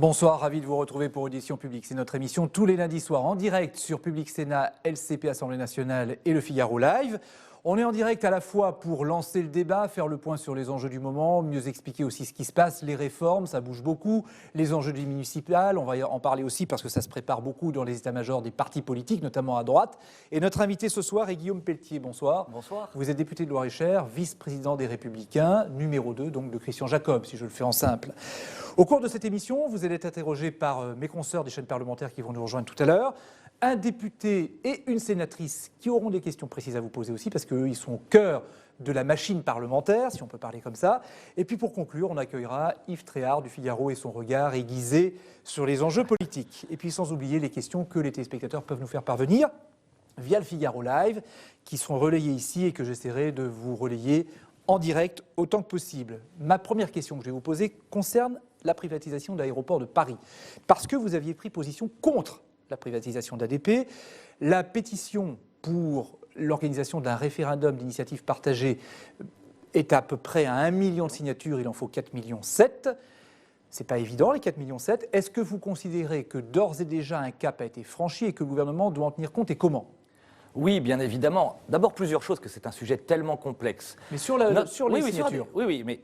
Bonsoir, ravi de vous retrouver pour Audition Publique. C'est notre émission tous les lundis soirs en direct sur Public Sénat, LCP Assemblée Nationale et le Figaro Live. On est en direct à la fois pour lancer le débat, faire le point sur les enjeux du moment, mieux expliquer aussi ce qui se passe, les réformes, ça bouge beaucoup, les enjeux du municipal, on va en parler aussi parce que ça se prépare beaucoup dans les états-majors des partis politiques, notamment à droite. Et notre invité ce soir est Guillaume Pelletier. Bonsoir. Bonsoir. Vous êtes député de Loir-et-Cher, vice-président des Républicains, numéro 2 donc de Christian Jacob, si je le fais en simple. Au cours de cette émission, vous allez être interrogé par mes consoeurs des chaînes parlementaires qui vont nous rejoindre tout à l'heure, un député et une sénatrice qui auront des questions précises à vous poser aussi, parce qu'eux, ils sont au cœur de la machine parlementaire, si on peut parler comme ça. Et puis pour conclure, on accueillera Yves Tréhard du Figaro et son regard aiguisé sur les enjeux politiques. Et puis sans oublier les questions que les téléspectateurs peuvent nous faire parvenir via le Figaro Live, qui seront relayées ici et que j'essaierai de vous relayer en direct autant que possible. Ma première question que je vais vous poser concerne la privatisation de l'aéroport de Paris, parce que vous aviez pris position contre la privatisation d'ADP. La pétition pour l'organisation d'un référendum d'initiative partagée est à peu près à 1 million de signatures, il en faut 4,7 millions. C'est pas évident, les 4,7 millions. Est-ce que vous considérez que d'ores et déjà un cap a été franchi et que le gouvernement doit en tenir compte et comment ? Oui, bien évidemment. D'abord, plusieurs choses, que c'est un sujet tellement complexe. Mais sur les signatures. Oui, mais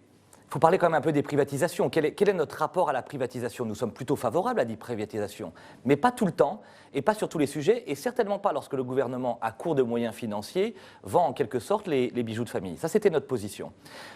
il faut parler quand même un peu des privatisations. Quel est notre rapport à la privatisation ? Nous sommes plutôt favorables à la privatisation, mais pas tout le temps, et pas sur tous les sujets, et certainement pas lorsque le gouvernement, à court de moyens financiers, vend en quelque sorte les bijoux de famille. Ça, c'était notre position.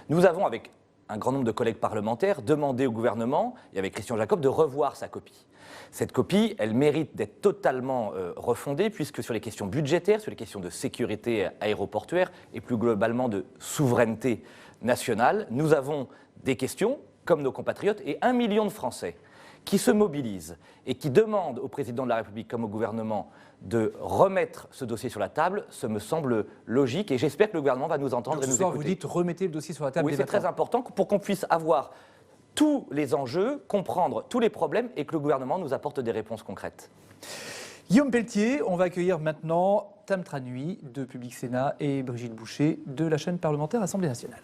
Nous avons, avec un grand nombre de collègues parlementaires, demandé au gouvernement, et avec Christian Jacob, de revoir sa copie. Cette copie, elle mérite d'être totalement refondée, puisque sur les questions budgétaires, sur les questions de sécurité aéroportuaire, et plus globalement de souveraineté nationale, nous avons des questions, comme nos compatriotes, et 1 million de Français qui se mobilisent et qui demandent au président de la République comme au gouvernement de remettre ce dossier sur la table, ce me semble logique, et j'espère que le gouvernement va nous entendre. Donc, et nous ce soir, écouter. vous dites remettez le dossier sur la table. Oui, c'est très important pour qu'on puisse avoir tous les enjeux, comprendre tous les problèmes et que le gouvernement nous apporte des réponses concrètes. Guillaume Pelletier, on va accueillir maintenant Tam Tranui de Public Sénat et Brigitte Boucher de la chaîne parlementaire Assemblée Nationale.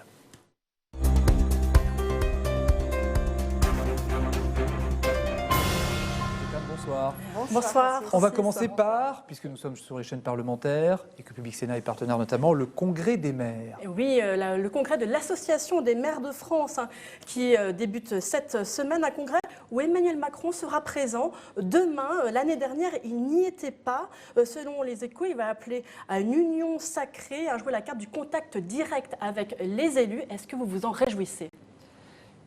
Bonsoir. Bonsoir. On va commencer par, puisque nous sommes sur les chaînes parlementaires et que Public Sénat est partenaire notamment, le Congrès des maires. Oui, le congrès de l'Association des maires de France qui débute cette semaine, un congrès où Emmanuel Macron sera présent demain. L'année dernière, il n'y était pas. Selon les Échos, il va appeler à une union sacrée, à jouer la carte du contact direct avec les élus. Est-ce que vous vous en réjouissez ?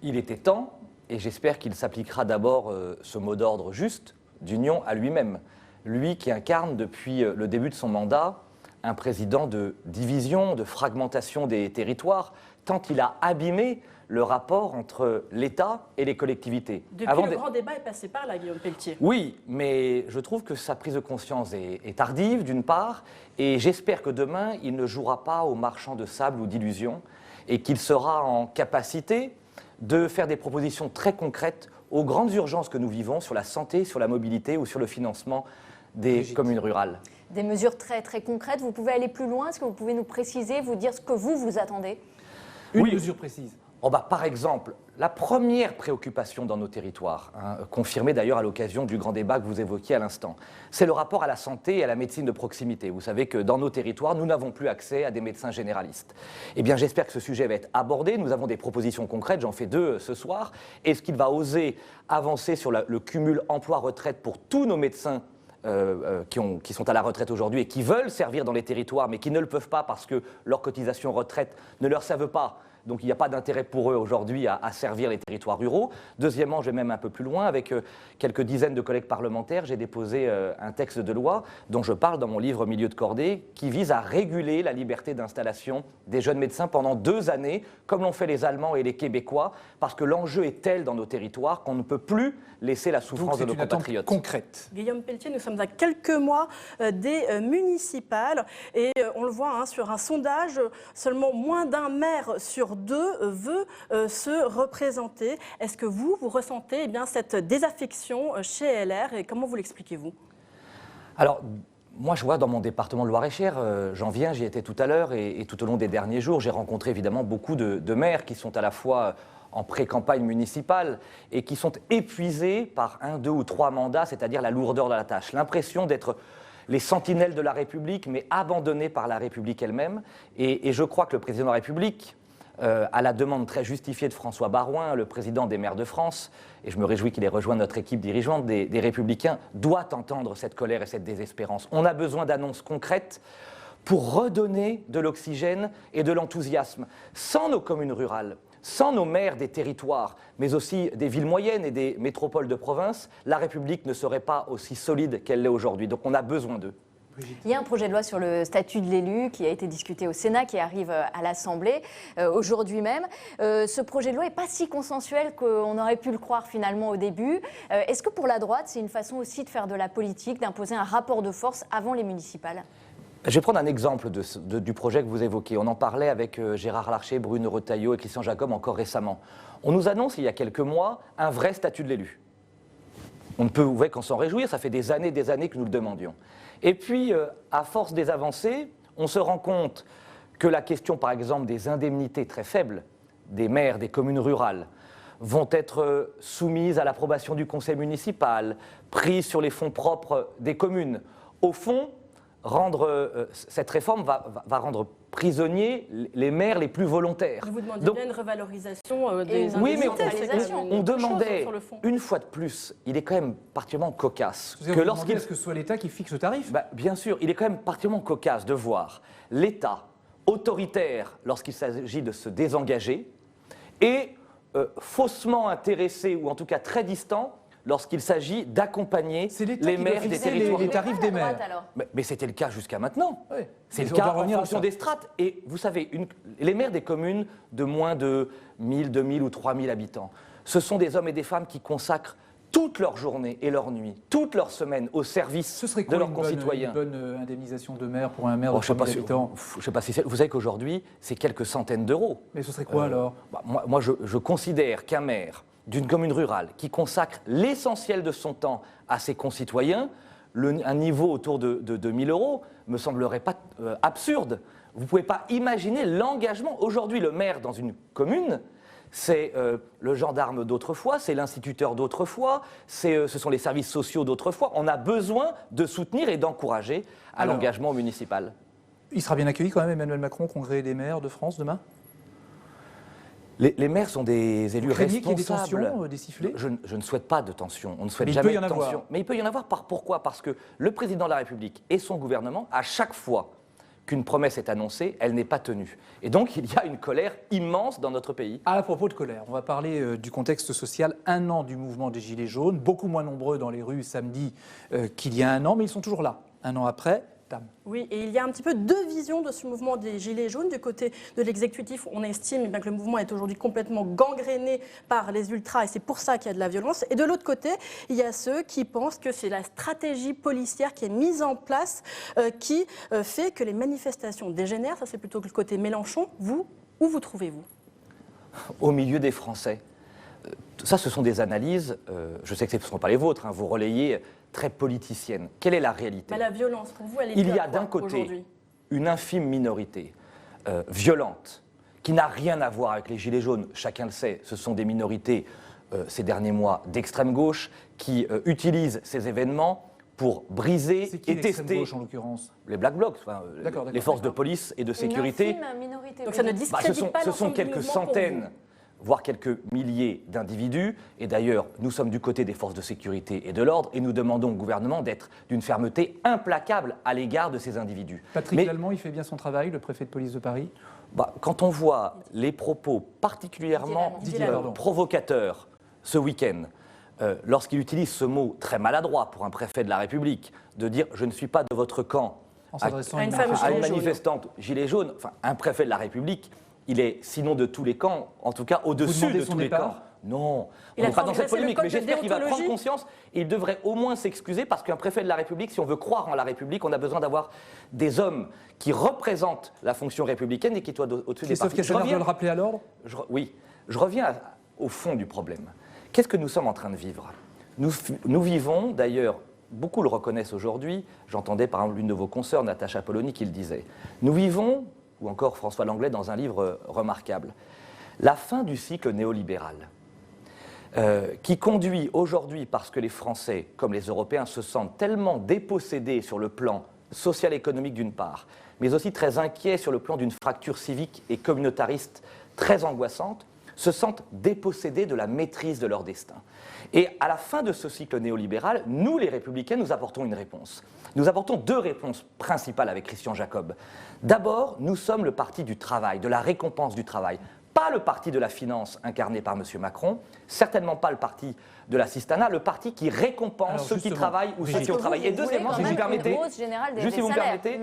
Il était temps, et j'espère qu'il s'appliquera d'abord ce mot d'ordre juste, d'union à lui-même. Lui qui incarne depuis le début de son mandat un président de division, de fragmentation des territoires, tant il a abîmé le rapport entre l'État et les collectivités. Depuis le grand débat est passé par là, Guillaume Pelletier. Oui, mais je trouve que sa prise de conscience est tardive, d'une part, et j'espère que demain, il ne jouera pas aux marchands de sable ou d'illusions, et qu'il sera en capacité de faire des propositions très concrètes aux grandes urgences que nous vivons sur la santé, sur la mobilité ou sur le financement des communes rurales. Des mesures très très concrètes. Vous pouvez aller plus loin? Est-ce que vous pouvez nous préciser, vous dire ce que vous attendez? Une mesure précise. Par exemple, la première préoccupation dans nos territoires, confirmée d'ailleurs à l'occasion du grand débat que vous évoquiez à l'instant, c'est le rapport à la santé et à la médecine de proximité. Vous savez que dans nos territoires, nous n'avons plus accès à des médecins généralistes. Eh bien, j'espère que ce sujet va être abordé. Nous avons des propositions concrètes, j'en fais 2 ce soir. Est-ce qu'il va oser avancer sur le cumul emploi-retraite pour tous nos médecins qui sont à la retraite aujourd'hui et qui veulent servir dans les territoires, mais qui ne le peuvent pas parce que leurs cotisations retraite ne leur servent pas? Donc il n'y a pas d'intérêt pour eux aujourd'hui à servir les territoires ruraux. Deuxièmement, je vais même un peu plus loin, avec quelques dizaines de collègues parlementaires, j'ai déposé un texte de loi dont je parle dans mon livre Milieu de cordée, qui vise à réguler la liberté d'installation des jeunes médecins pendant 2 années, comme l'ont fait les Allemands et les Québécois, parce que l'enjeu est tel dans nos territoires qu'on ne peut plus laisser la souffrance de nos compatriotes. Concrète. Guillaume Pelletier, nous sommes à quelques mois des municipales et on le voit sur un sondage, seulement moins d'un maire sur 2 veut se représenter. Est-ce que vous ressentez cette désaffection chez LR et comment vous l'expliquez-vous? Alors, moi, je vois dans mon département de Loir-et-Cher, j'en viens, j'y étais tout à l'heure, et tout au long des derniers jours, j'ai rencontré évidemment beaucoup de maires qui sont à la fois en pré-campagne municipale et qui sont épuisés par 1, 2 ou 3 mandats, c'est-à-dire la lourdeur de la tâche. L'impression d'être les sentinelles de la République, mais abandonnés par la République elle-même. Et je crois que le président de la République, à la demande très justifiée de François Baroin, le président des maires de France, et je me réjouis qu'il ait rejoint notre équipe dirigeante des Républicains, doit entendre cette colère et cette désespérance. On a besoin d'annonces concrètes pour redonner de l'oxygène et de l'enthousiasme. Sans nos communes rurales, sans nos maires des territoires, mais aussi des villes moyennes et des métropoles de province, la République ne serait pas aussi solide qu'elle l'est aujourd'hui. Donc on a besoin d'eux. Il y a un projet de loi sur le statut de l'élu qui a été discuté au Sénat, qui arrive à l'Assemblée aujourd'hui même. Ce projet de loi n'est pas si consensuel qu'on aurait pu le croire finalement au début. Est-ce que pour la droite, c'est une façon aussi de faire de la politique, d'imposer un rapport de force avant les municipales ? Je vais prendre un exemple du projet que vous évoquez. On en parlait avec Gérard Larcher, Brune Retailleau et Christian Jacob encore récemment. On nous annonce il y a quelques mois un vrai statut de l'élu. On ne peut qu'en s'en réjouir, ça fait des années que nous le demandions. Et puis, à force des avancées, on se rend compte que la question, par exemple, des indemnités très faibles des maires des communes rurales vont être soumises à l'approbation du conseil municipal, prises sur les fonds propres des communes. Au fond, cette réforme va rendre prisonniers les maires les plus volontaires. Vous demandez bien une revalorisation des oui, mais indemnités. on demandait, une fois de plus, il est quand même particulièrement cocasse. Que lorsqu'il est-ce que ce soit l'État qui fixe le tarif ? Bien sûr, il est quand même particulièrement cocasse de voir l'État autoritaire lorsqu'il s'agit de se désengager et faussement intéressé, ou en tout cas très distant, lorsqu'il s'agit d'accompagner les maires des territoires. Les tarifs des maires. Mais c'était le cas jusqu'à maintenant. Oui. C'est le cas en fonction des strates. Et vous savez, les maires des communes de moins de 1000, 2000 ou 3000 habitants, ce sont des hommes et des femmes qui consacrent toute leur journée et leur nuit, toute leur semaine au service de leurs concitoyens. Ce serait quoi une bonne indemnisation de maire pour un maire de 3000 habitants ? Je ne sais pas si c'est... Vous savez qu'aujourd'hui, c'est quelques centaines d'euros. Mais ce serait quoi alors ? Moi, je considère qu'un maire d'une commune rurale qui consacre l'essentiel de son temps à ses concitoyens, un niveau autour de 1000 euros me semblerait pas absurde. Vous ne pouvez pas imaginer l'engagement. Aujourd'hui, le maire dans une commune, c'est le gendarme d'autrefois, c'est l'instituteur d'autrefois, ce sont les services sociaux d'autrefois. On a besoin de soutenir et d'encourager l'engagement municipal. Il sera bien accueilli quand même, Emmanuel Macron, au Congrès des maires de France demain ? Les maires sont des élus responsables. Qu'il y ait des tensions, des sifflets ? Je ne souhaite pas de tension. On ne souhaite jamais de tension. Mais il peut y en avoir. Pourquoi ? Parce que le président de la République et son gouvernement, à chaque fois qu'une promesse est annoncée, elle n'est pas tenue. Et donc, il y a une colère immense dans notre pays. À propos de colère, on va parler du contexte social. 1 an du mouvement des Gilets jaunes, beaucoup moins nombreux dans les rues samedi qu'il y a 1 an, mais ils sont toujours là, 1 an après. Oui, et il y a un petit peu 2 visions de ce mouvement des Gilets jaunes. Du côté de l'exécutif, on estime que le mouvement est aujourd'hui complètement gangréné par les ultras et c'est pour ça qu'il y a de la violence. Et de l'autre côté, il y a ceux qui pensent que c'est la stratégie policière qui est mise en place qui fait que les manifestations dégénèrent. Ça, c'est plutôt le côté Mélenchon. Vous, où vous trouvez-vous ? Au milieu des Français. Ça, ce sont des analyses, je sais que ce ne sont pas les vôtres, vous relayez, très politiciennes. Quelle est la réalité ? La violence, pour vous, elle est Il y a d'un côté une infime minorité violente, qui n'a rien à voir avec les Gilets jaunes, chacun le sait, ce sont des minorités, ces derniers mois, d'extrême gauche, qui utilisent ces événements pour briser et tester gauche, en l'occurrence les Black Blocs, les forces de police et de sécurité. Une infime minorité. Donc ça ne discrédite pas ce sont quelques centaines, voire quelques milliers d'individus. Et d'ailleurs, nous sommes du côté des forces de sécurité et de l'ordre et nous demandons au gouvernement d'être d'une fermeté implacable à l'égard de ces individus. Patrick Lallemand, il fait bien son travail, le préfet de police de Paris ? Quand on voit les propos particulièrement provocateurs ce week-end, lorsqu'il utilise ce mot très maladroit pour un préfet de la République, de dire « je ne suis pas de votre camp » à une manifestante gilet jaune, un préfet de la République, il est, sinon de tous les camps, en tout cas au-dessus de tous les camps. Non, on n'est pas dans cette polémique, mais j'espère qu'il va prendre conscience et il devrait au moins s'excuser parce qu'un préfet de la République, si on veut croire en la République, on a besoin d'avoir des hommes qui représentent la fonction républicaine et qui soient au-dessus des partis. Christophe Castaner veut le rappeler à l'ordre ? Oui, je reviens au fond du problème. Qu'est-ce que nous sommes en train de vivre ? Nous vivons, d'ailleurs, beaucoup le reconnaissent aujourd'hui, j'entendais par exemple l'une de vos consoeurs, Natacha Polony, qui le disait, nous vivons, ou encore François Langlais dans un livre remarquable, La fin du cycle néolibéral, qui conduit aujourd'hui, parce que les Français, comme les Européens, se sentent tellement dépossédés sur le plan social-économique d'une part, mais aussi très inquiets sur le plan d'une fracture civique et communautariste très angoissante, se sentent dépossédés de la maîtrise de leur destin. Et à la fin de ce cycle néolibéral, nous, les Républicains, nous apportons une réponse. Nous apportons deux réponses principales avec Christian Jacob. D'abord, nous sommes le parti du travail, de la récompense du travail. Pas le parti de la finance incarné par M. Macron, certainement pas le parti de l'assistanat, le parti qui récompense ceux qui travaillent ou ceux qui ont travaillé. Et deuxièmement, si vous me permettez,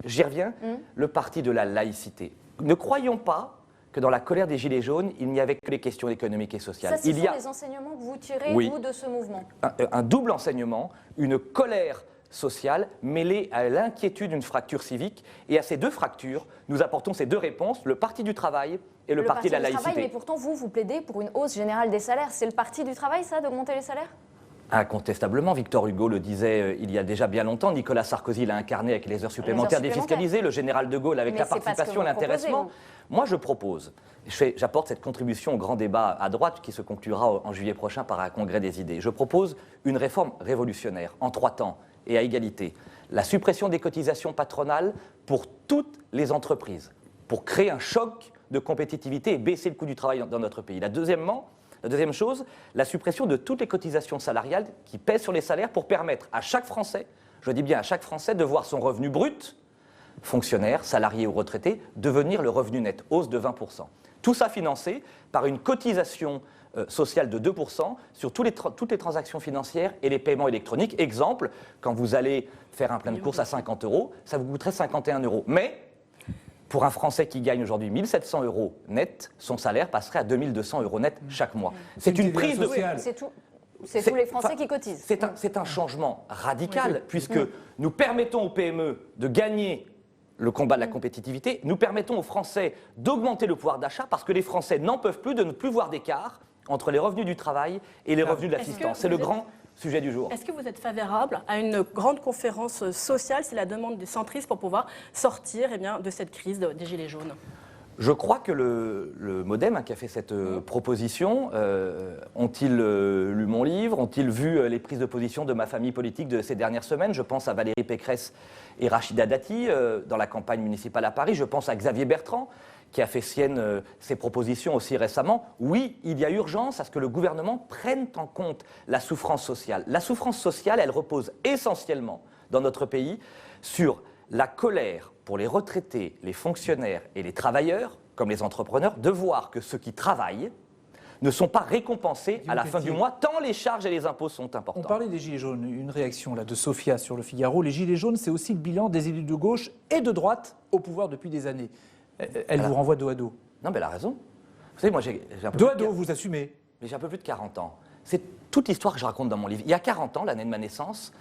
j'y reviens, le parti de la laïcité. Ne croyons pas que dans la colère des Gilets jaunes, il n'y avait que les questions économiques et sociales. Ça, ce sont les enseignements que vous tirez, vous, de ce mouvement. Un double enseignement, une colère sociale mêlée à l'inquiétude d'une fracture civique. Et à ces deux fractures, nous apportons ces deux réponses, le parti du travail et le parti de la laïcité. Mais pourtant, vous plaidez pour une hausse générale des salaires. C'est le parti du travail, ça, d'augmenter les salaires ? Incontestablement, Victor Hugo le disait il y a déjà bien longtemps, Nicolas Sarkozy l'a incarné avec les heures supplémentaires défiscalisées, le général de Gaulle avec la participation et l'intéressement. Moi, je propose, j'apporte cette contribution au grand débat à droite qui se conclura en juillet prochain par un congrès des idées. Je propose une réforme révolutionnaire en 3 temps et à égalité. La suppression des cotisations patronales pour toutes les entreprises, pour créer un choc de compétitivité et baisser le coût du travail dans notre pays. La deuxième chose, la suppression de toutes les cotisations salariales qui pèsent sur les salaires pour permettre à chaque Français, je dis bien à chaque Français, de voir son revenu brut, fonctionnaire, salarié ou retraité, devenir le revenu net, hausse de 20%. Tout ça financé par une cotisation sociale de 2% sur toutes les transactions financières et les paiements électroniques. Exemple, quand vous allez faire un plein de courses à 50 €, ça vous coûterait 51 €. Mais pour un Français qui gagne aujourd'hui 1 700 € net, son salaire passerait à 2 200 € net chaque mois. C'est une prise de... C'est tous les Français qui cotisent. C'est un changement radical, puisque nous permettons aux PME de gagner le combat de la compétitivité, nous permettons aux Français d'augmenter le pouvoir d'achat, parce que les Français n'en peuvent plus de ne plus voir d'écart entre les revenus du travail et les revenus de l'assistance. C'est le grand sujet du jour. Est-ce que vous êtes favorable à une grande conférence sociale? C'est la demande des centristes pour pouvoir sortir de cette crise des Gilets jaunes. Je crois que le MoDem qui a fait cette proposition, ont-ils lu mon livre? Ont-ils vu les prises de position de ma famille politique de ces dernières semaines? Je pense à Valérie Pécresse et Rachida Dati dans la campagne municipale à Paris. Je pense à Xavier Bertrand qui a fait sienne ses propositions aussi récemment. Oui, il y a urgence à ce que le gouvernement prenne en compte la souffrance sociale. La souffrance sociale, elle repose essentiellement dans notre pays sur la colère pour les retraités, les fonctionnaires et les travailleurs, comme les entrepreneurs, de voir que ceux qui travaillent ne sont pas récompensés à la fin du mois, tant les charges et les impôts sont importants. On parlait des Gilets jaunes, une réaction là, de Sophia sur Le Figaro. Les Gilets jaunes, c'est aussi le bilan des élus de gauche et de droite au pouvoir depuis des années. Elle vous renvoie dos à dos. Non, mais elle a raison. Vous savez, moi, j'ai un peu dos à dos, vous assumez. Mais j'ai un peu plus de 40 ans. C'est toute l'histoire que je raconte dans mon livre. Il y a 40 ans, l'année de ma naissance,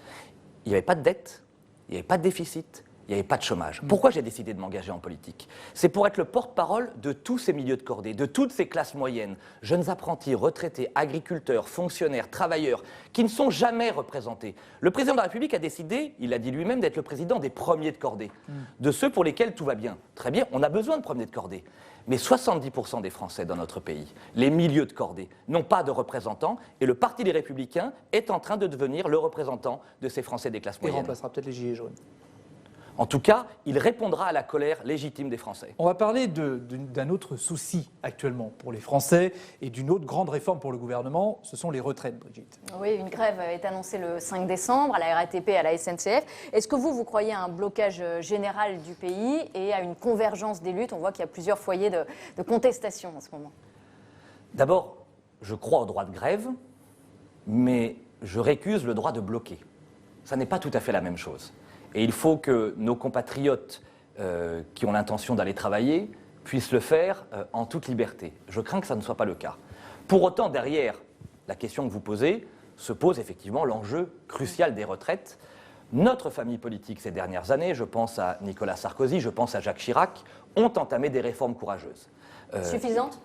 il n'y avait pas de dette, il n'y avait pas de déficit, il n'y avait pas de chômage. Pourquoi j'ai décidé de m'engager en politique? C'est pour être le porte-parole de tous ces milieux de cordée, de toutes ces classes moyennes, jeunes apprentis, retraités, agriculteurs, fonctionnaires, travailleurs, qui ne sont jamais représentés. Le président de la République a décidé, il a dit lui-même, d'être le président des premiers de cordée, de ceux pour lesquels tout va bien. Très bien, on a besoin de premiers de cordée. Mais 70% des Français dans notre pays, les milieux de cordée, n'ont pas de représentants, et le Parti des Républicains est en train de devenir le représentant de ces Français des classes moyennes. Il remplacera peut-être les Gilets jaunes. En tout cas, il répondra à la colère légitime des Français. On va parler d'un autre souci actuellement pour les Français et d'une autre grande réforme pour le gouvernement, ce sont les retraites, Brigitte. Oui, une grève est annoncée le 5 décembre à la RATP et à la SNCF. Est-ce que vous croyez à un blocage général du pays et à une convergence des luttes? On voit qu'il y a plusieurs foyers de contestation en ce moment. D'abord, je crois au droit de grève, mais je récuse le droit de bloquer. Ça n'est pas tout à fait la même chose. Et il faut que nos compatriotes qui ont l'intention d'aller travailler puissent le faire en toute liberté. Je crains que ça ne soit pas le cas. Pour autant, derrière la question que vous posez, se pose effectivement l'enjeu crucial des retraites. Notre famille politique ces dernières années, je pense à Nicolas Sarkozy, je pense à Jacques Chirac, ont entamé des réformes courageuses. Suffisantes?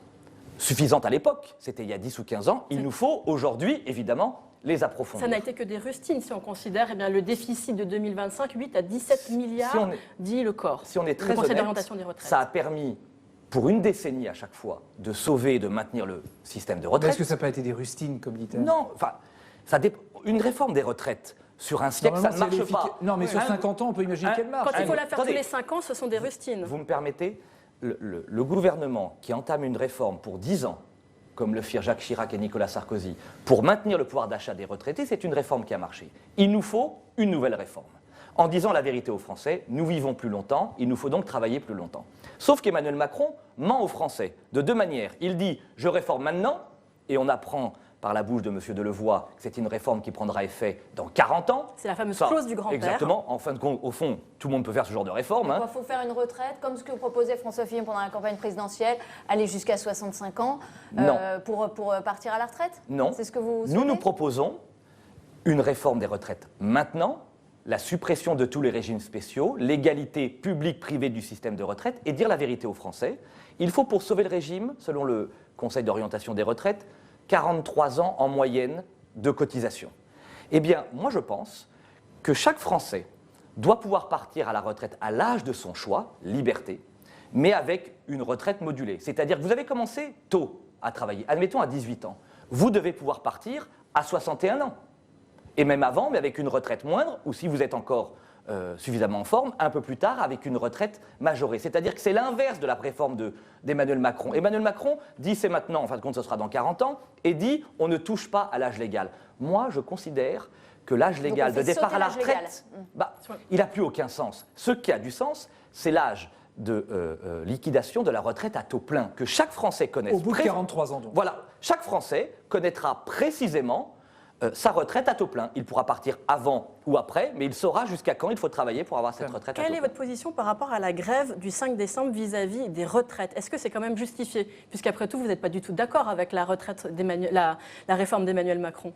Suffisantes à l'époque, c'était il y a 10 ou 15 ans. Il nous faut aujourd'hui, évidemment, les approfondir. Ça n'a été que des rustines si on considère le déficit de 2025, 8 à 17 milliards, dit le corps. Si on est très honnête, ça a permis pour une décennie à chaque fois, de sauver et de maintenir le système de Mais retraite. est-ce que ça n'a pas été des rustines, comme dit-elle? Non, enfin, une réforme des retraites sur un siècle, ça ne Normalement, marche pas. Non, mais sur Hein 50 ans, on peut imaginer qu'elle marche. Quand il faut la faire tous Attendez. les 5 ans, ce sont des rustines. Vous me permettez, le gouvernement qui entame une réforme pour 10 ans, comme le firent Jacques Chirac et Nicolas Sarkozy, pour maintenir le pouvoir d'achat des retraités, c'est une réforme qui a marché. Il nous faut une nouvelle réforme. En disant la vérité aux Français, nous vivons plus longtemps, il nous faut donc travailler plus longtemps. Sauf qu'Emmanuel Macron ment aux Français de deux manières. Il dit « je réforme maintenant » et on apprend par la bouche de M. Delevoye que c'est une réforme qui prendra effet dans 40 ans. C'est la fameuse Ça, clause du grand-père. Exactement. En fin de compte, au fond, tout le monde peut faire ce genre de réforme. Il faut faire une retraite, comme ce que proposait François Fillon pendant la campagne présidentielle, aller jusqu'à 65 ans Non. pour partir à la retraite. Non. C'est ce que vous Nous souhaitez proposons une réforme des retraites maintenant, la suppression de tous les régimes spéciaux, l'égalité publique-privée du système de retraite et dire la vérité aux Français. Il faut, pour sauver le régime, selon le Conseil d'orientation des retraites, 43 ans en moyenne de cotisation. Eh bien, moi je pense que chaque Français doit pouvoir partir à la retraite à l'âge de son choix, liberté, mais avec une retraite modulée. C'est-à-dire que vous avez commencé tôt à travailler, admettons à 18 ans. Vous devez pouvoir partir à 61 ans. Et même avant, mais avec une retraite moindre, ou si vous êtes encore suffisamment en forme, un peu plus tard, avec une retraite majorée. C'est-à-dire que c'est l'inverse de la réforme d'Emmanuel Macron. Emmanuel Macron dit c'est maintenant, en fin de compte ce sera dans 40 ans, et dit on ne touche pas à l'âge légal. Moi, je considère que l'âge légal de départ à la retraite, il n'a plus aucun sens. Ce qui a du sens, c'est l'âge de liquidation de la retraite à taux plein, que chaque Français connaisse. Au bout de 43 ans, donc. Voilà, chaque Français connaîtra précisément sa retraite à taux plein. Il pourra partir avant ou après, mais il saura jusqu'à quand il faut travailler pour avoir cette retraite à taux plein. Quelle est votre position par rapport à la grève du 5 décembre vis-à-vis des retraites? Est-ce que c'est quand même justifié? Puisqu'après tout, vous n'êtes pas du tout d'accord avec la réforme d'Emmanuel Macron.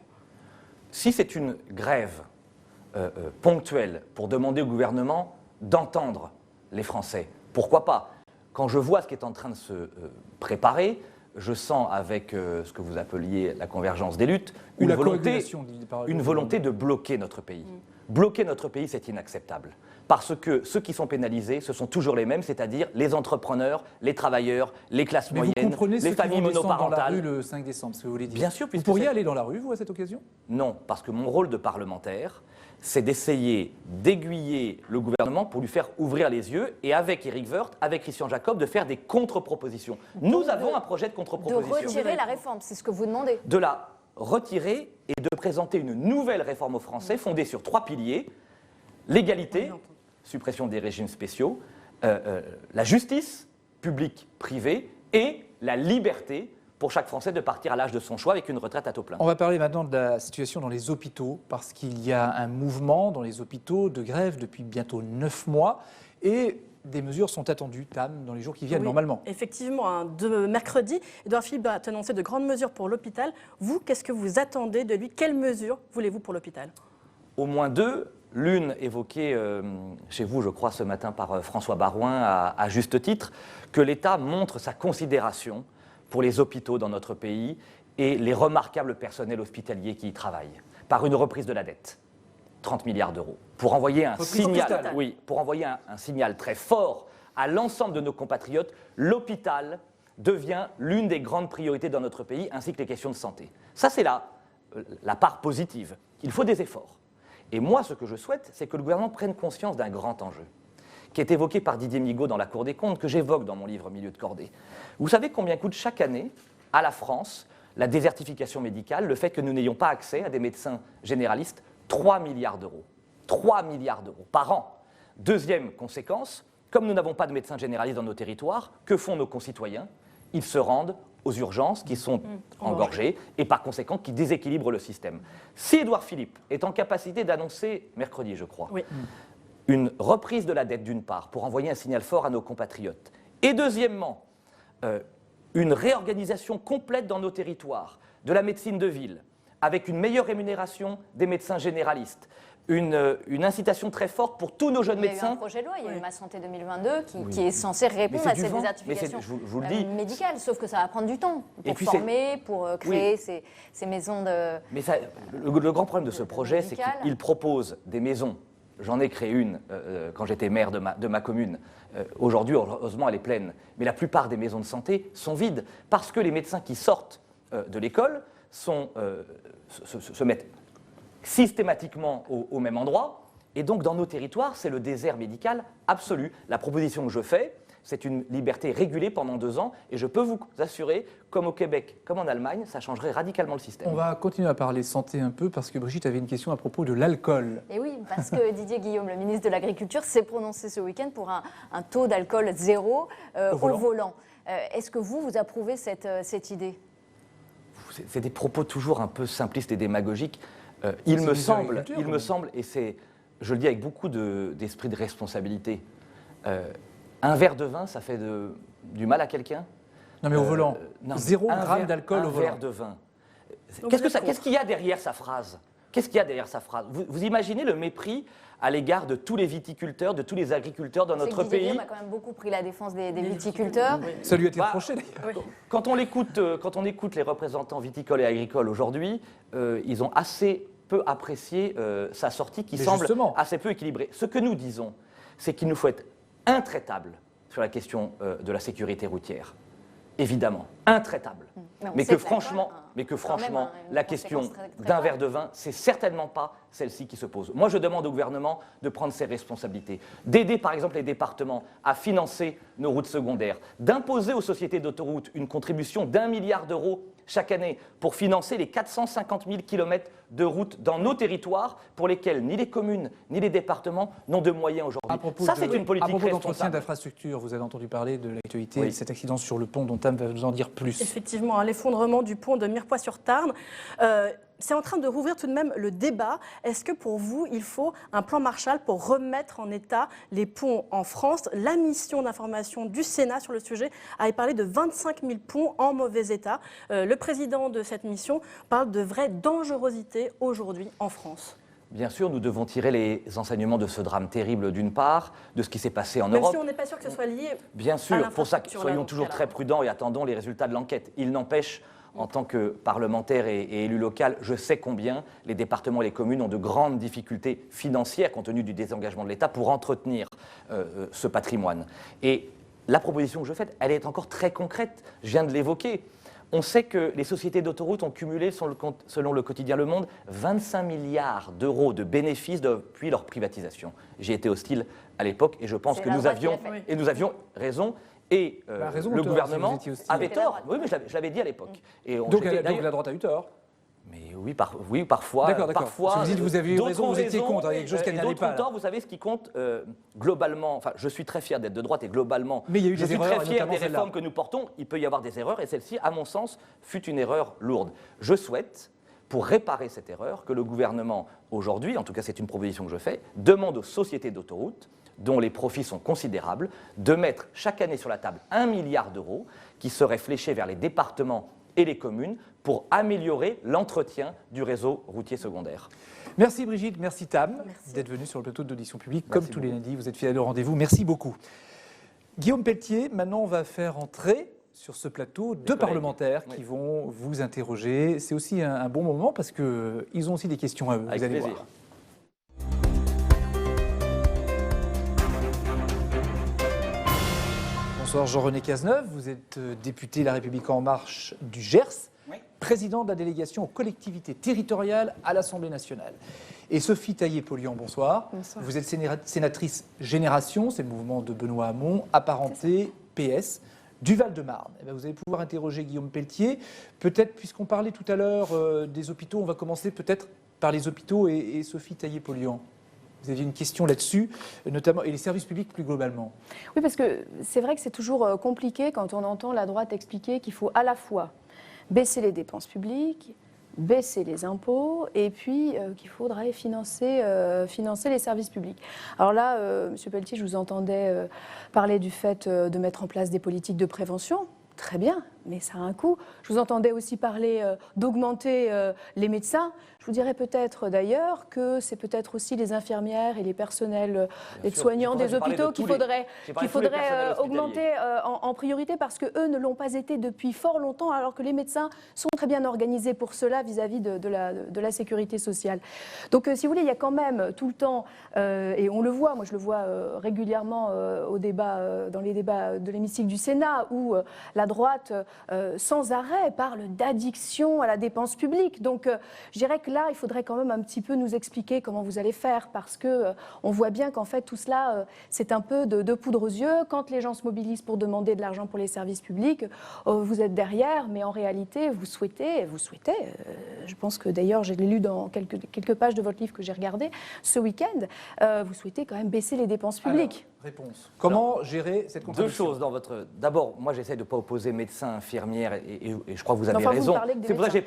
Si c'est une grève ponctuelle pour demander au gouvernement d'entendre les Français, pourquoi pas? Quand je vois ce qui est en train de se préparer, je sens avec ce que vous appeliez la convergence des luttes, une volonté de bloquer notre pays. Bloquer notre pays, c'est inacceptable. Parce que ceux qui sont pénalisés, ce sont toujours les mêmes, c'est-à-dire les entrepreneurs, les travailleurs, les classes moyennes, les familles monoparentales. Dans la rue le 5 décembre, ce que vous voulez dire. Bien sûr, vous pourriez aller dans la rue, vous, à cette occasion? Non, parce que mon rôle de parlementaire, c'est d'essayer d'aiguiller le gouvernement pour lui faire ouvrir les yeux et avec Éric Woerth, avec Christian Jacob, de faire des contre-propositions. Nous avons un projet de contre-proposition. De retirer la réforme, c'est ce que vous demandez. De la retirer et de présenter une nouvelle réforme aux Français fondée sur 3 piliers: l'égalité, suppression des régimes spéciaux, la justice publique privée et la liberté pour chaque Français de partir à l'âge de son choix avec une retraite à taux plein. On va parler maintenant de la situation dans les hôpitaux, parce qu'il y a un mouvement dans les hôpitaux de grève depuis bientôt 9 mois, et des mesures sont attendues, Tam, dans les jours qui viennent, normalement. Effectivement, de mercredi, Édouard Philippe a annoncé de grandes mesures pour l'hôpital. Vous, qu'est-ce que vous attendez de lui? Quelles mesures voulez-vous pour l'hôpital? Au moins 2. L'une évoquée chez vous, je crois, ce matin par François Baroin, à juste titre, que l'État montre sa considération pour les hôpitaux dans notre pays et les remarquables personnels hospitaliers qui y travaillent, par une reprise de la dette, 30 milliards d'euros, pour envoyer un signal, pour envoyer un signal très fort à l'ensemble de nos compatriotes. L'hôpital devient l'une des grandes priorités dans notre pays, ainsi que les questions de santé. Ça, c'est la part positive. Il faut des efforts. Et moi, ce que je souhaite, c'est que le gouvernement prenne conscience d'un grand enjeu, qui est évoqué par Didier Migaud dans la Cour des comptes, que j'évoque dans mon livre Milieu de cordée. Vous savez combien coûte chaque année à la France la désertification médicale, le fait que nous n'ayons pas accès à des médecins généralistes? 3 milliards d'euros. 3 milliards d'euros par an. Deuxième conséquence, comme nous n'avons pas de médecins généralistes dans nos territoires, que font nos concitoyens? Ils se rendent aux urgences qui sont engorgées et par conséquent qui déséquilibrent le système. Si Édouard Philippe est en capacité d'annoncer, mercredi je crois, une reprise de la dette d'une part, pour envoyer un signal fort à nos compatriotes, et deuxièmement, une réorganisation complète dans nos territoires de la médecine de ville, avec une meilleure rémunération des médecins généralistes, une incitation très forte pour tous nos jeunes médecins. Il y a eu un projet de loi, il y a eu Ma Santé 2022 qui est censé répondre à cette désertification médicale, sauf que ça va prendre du temps pour former, pour créer ces maisons de... Mais le grand problème de ce projet, c'est qu'il propose des maisons J'en ai créé une quand j'étais maire de ma commune. Aujourd'hui, heureusement, elle est pleine. Mais la plupart des maisons de santé sont vides parce que les médecins qui sortent de l'école se mettent systématiquement au même endroit. Et donc, dans nos territoires, c'est le désert médical absolu. La proposition que je fais, c'est une liberté régulée pendant 2 ans. Et je peux vous assurer, comme au Québec, comme en Allemagne, ça changerait radicalement le système. On va continuer à parler santé un peu parce que Brigitte avait une question à propos de l'alcool. Et oui, parce que Didier Guillaume, le ministre de l'Agriculture, s'est prononcé ce week-end pour un taux d'alcool zéro au volant. Est-ce que vous approuvez cette idée? C'est des propos toujours un peu simplistes et démagogiques. Il me semble, et je le dis avec beaucoup d'esprit de responsabilité, un verre de vin, ça fait du mal à quelqu'un? Non mais au volant, non, 0 gramme d'alcool au volant. Un verre de vin. Qu'est-ce qu'il y a derrière sa phrase? Qu'est-ce qu'il y a derrière sa phrase? Vous imaginez le mépris à l'égard de tous les viticulteurs, de tous les agriculteurs dans notre pays? On a quand même beaucoup pris la défense des viticulteurs. Oui. Ça lui a été reproché d'ailleurs. Quand on écoute les représentants viticoles et agricoles aujourd'hui, ils ont assez peu apprécié sa sortie qui semble assez peu équilibrée. Ce que nous disons, c'est qu'il nous faut être intraitable sur la question de la sécurité routière. Évidemment, intraitable. Mais que franchement, la question d'un verre de vin, c'est certainement pas celle-ci qui se pose. Moi, je demande au gouvernement de prendre ses responsabilités, d'aider par exemple les départements à financer nos routes secondaires, d'imposer aux sociétés d'autoroutes une contribution d'1 milliard d'euros chaque année pour financer les 450 000 km de routes dans nos territoires pour lesquels ni les communes ni les départements n'ont de moyens aujourd'hui. Ça, c'est une politique responsable. À propos d'entretien responsable. d'infrastructure, vous avez entendu parler de l'actualité Oui. de cet accident sur le pont dont Tam va nous en dire plus. Effectivement, l'effondrement du pont de Mirepoix-sur-Tarn. C'est en train de rouvrir tout de même le débat. Est-ce que pour vous, il faut un plan Marshall pour remettre en état les ponts en France? La mission d'information du Sénat sur le sujet avait parlé de 25 000 ponts en mauvais état. Le président de cette mission parle de vraie dangerosité aujourd'hui en France. Bien sûr, nous devons tirer les enseignements de ce drame terrible d'une part, de ce qui s'est passé en Europe. Même si on n'est pas sûr que ce soit lié Bien à sûr, pour ça, l'infrastructure, soyons là, toujours dans ce très cas-là. prudents et attendons les résultats de l'enquête. Il n'empêche, en tant que parlementaire et élu local, je sais combien les départements et les communes ont de grandes difficultés financières compte tenu du désengagement de l'État pour entretenir ce patrimoine. Et la proposition que je fais, elle est encore très concrète. Je viens de l'évoquer. On sait que les sociétés d'autoroutes ont cumulé, selon le quotidien Le Monde, 25 milliards d'euros de bénéfices depuis leur privatisation. J'ai été hostile à l'époque et je pense que nous avions raison. Et le gouvernement avait tort. Oui, mais je l'avais dit à l'époque. Donc la droite a eu tort. Mais oui, parfois. D'accord. Parfois, vous dites vous avez eu raison, vous étiez contre, il y a quelque chose qui n'allait pas. D'autres, vous savez, ce qui compte globalement, enfin, je suis très fier d'être de droite et globalement, mais il y a eu je des suis erreurs, très fier des réformes que nous portons. Il peut y avoir des erreurs et celle-ci, à mon sens, fut une erreur lourde. Je souhaite, pour réparer cette erreur, que le gouvernement, aujourd'hui, en tout cas c'est une proposition que je fais, demande aux sociétés d'autoroutes, dont les profits sont considérables, de mettre chaque année sur la table 1 milliard d'euros qui seraient fléchés vers les départements et les communes pour améliorer l'entretien du réseau routier secondaire. Merci Brigitte, merci Tam d'être venue sur le plateau d'audition publique. Comme tous les lundis, vous êtes fidèle au rendez-vous. Merci beaucoup. Guillaume Pelletier, maintenant on va faire entrer sur ce plateau deux parlementaires qui vont vous interroger. C'est aussi un bon moment parce qu'ils ont aussi des questions à eux. Avec vous allez plaisir. voir. Bonsoir Jean-René Cazeneuve, vous êtes député La République En Marche du Gers, président de la délégation aux collectivités territoriales à l'Assemblée nationale. Et Sophie Taillé-Polian, bonsoir. Bonsoir. Vous êtes sénatrice Génération, c'est le mouvement de Benoît Hamon, apparenté PS du Val-de-Marne. Eh bien, vous allez pouvoir interroger Guillaume Pelletier. Peut-être, puisqu'on parlait tout à l'heure des hôpitaux, on va commencer peut-être par les hôpitaux et Sophie Taillé-Polian. Vous aviez une question là-dessus, notamment, et les services publics plus globalement. Oui, parce que c'est vrai que c'est toujours compliqué quand on entend la droite expliquer qu'il faut à la fois baisser les dépenses publiques, baisser les impôts, et puis qu'il faudrait financer les services publics. Alors là, M. Pelletier, je vous entendais parler du fait de mettre en place des politiques de prévention. Très bien, mais ça a un coût. Je vous entendais aussi parler d'augmenter les médecins. Je vous dirais peut-être d'ailleurs que c'est peut-être aussi les infirmières et les personnels, les soignants des hôpitaux qu'il faudrait augmenter en priorité parce qu'eux ne l'ont pas été depuis fort longtemps alors que les médecins sont très bien organisés pour cela vis-à-vis de la sécurité sociale. Donc si vous voulez, il y a quand même tout le temps, et on le voit, moi je le vois régulièrement dans les débats de l'hémicycle du Sénat où la droite sans arrêt parle d'addiction à la dépense publique. Donc je dirais que là, il faudrait quand même un petit peu nous expliquer comment vous allez faire parce qu'on voit bien qu'en fait tout cela, c'est un peu de poudre aux yeux. Quand les gens se mobilisent pour demander de l'argent pour les services publics, vous êtes derrière, mais en réalité, vous souhaitez, je pense que d'ailleurs j'ai lu dans quelques pages de votre livre que j'ai regardé ce week-end, vous souhaitez quand même baisser les dépenses publiques. Alors, réponse. Comment gérer cette contradiction? Deux choses dans votre... D'abord, moi j'essaie de ne pas opposer médecins, infirmières, et je crois que vous avez Enfin, raison. C'est pour ça que j'ai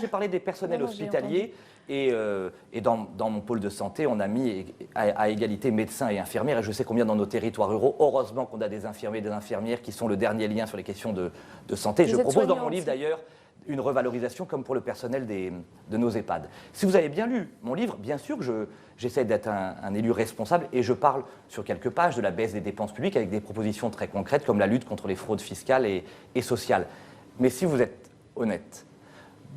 parlé des personnels Non, j'ai hospitaliers. Et dans mon pôle de santé, on a mis à égalité médecins et infirmières. Et je sais combien dans nos territoires ruraux, heureusement qu'on a des infirmiers et des infirmières qui sont le dernier lien sur les questions de santé. Je propose dans mon livre d'ailleurs une revalorisation comme pour le personnel de nos EHPAD. Si vous avez bien lu mon livre, bien sûr que j'essaie d'être un élu responsable et je parle sur quelques pages de la baisse des dépenses publiques avec des propositions très concrètes comme la lutte contre les fraudes fiscales et sociales. Mais si vous êtes honnête,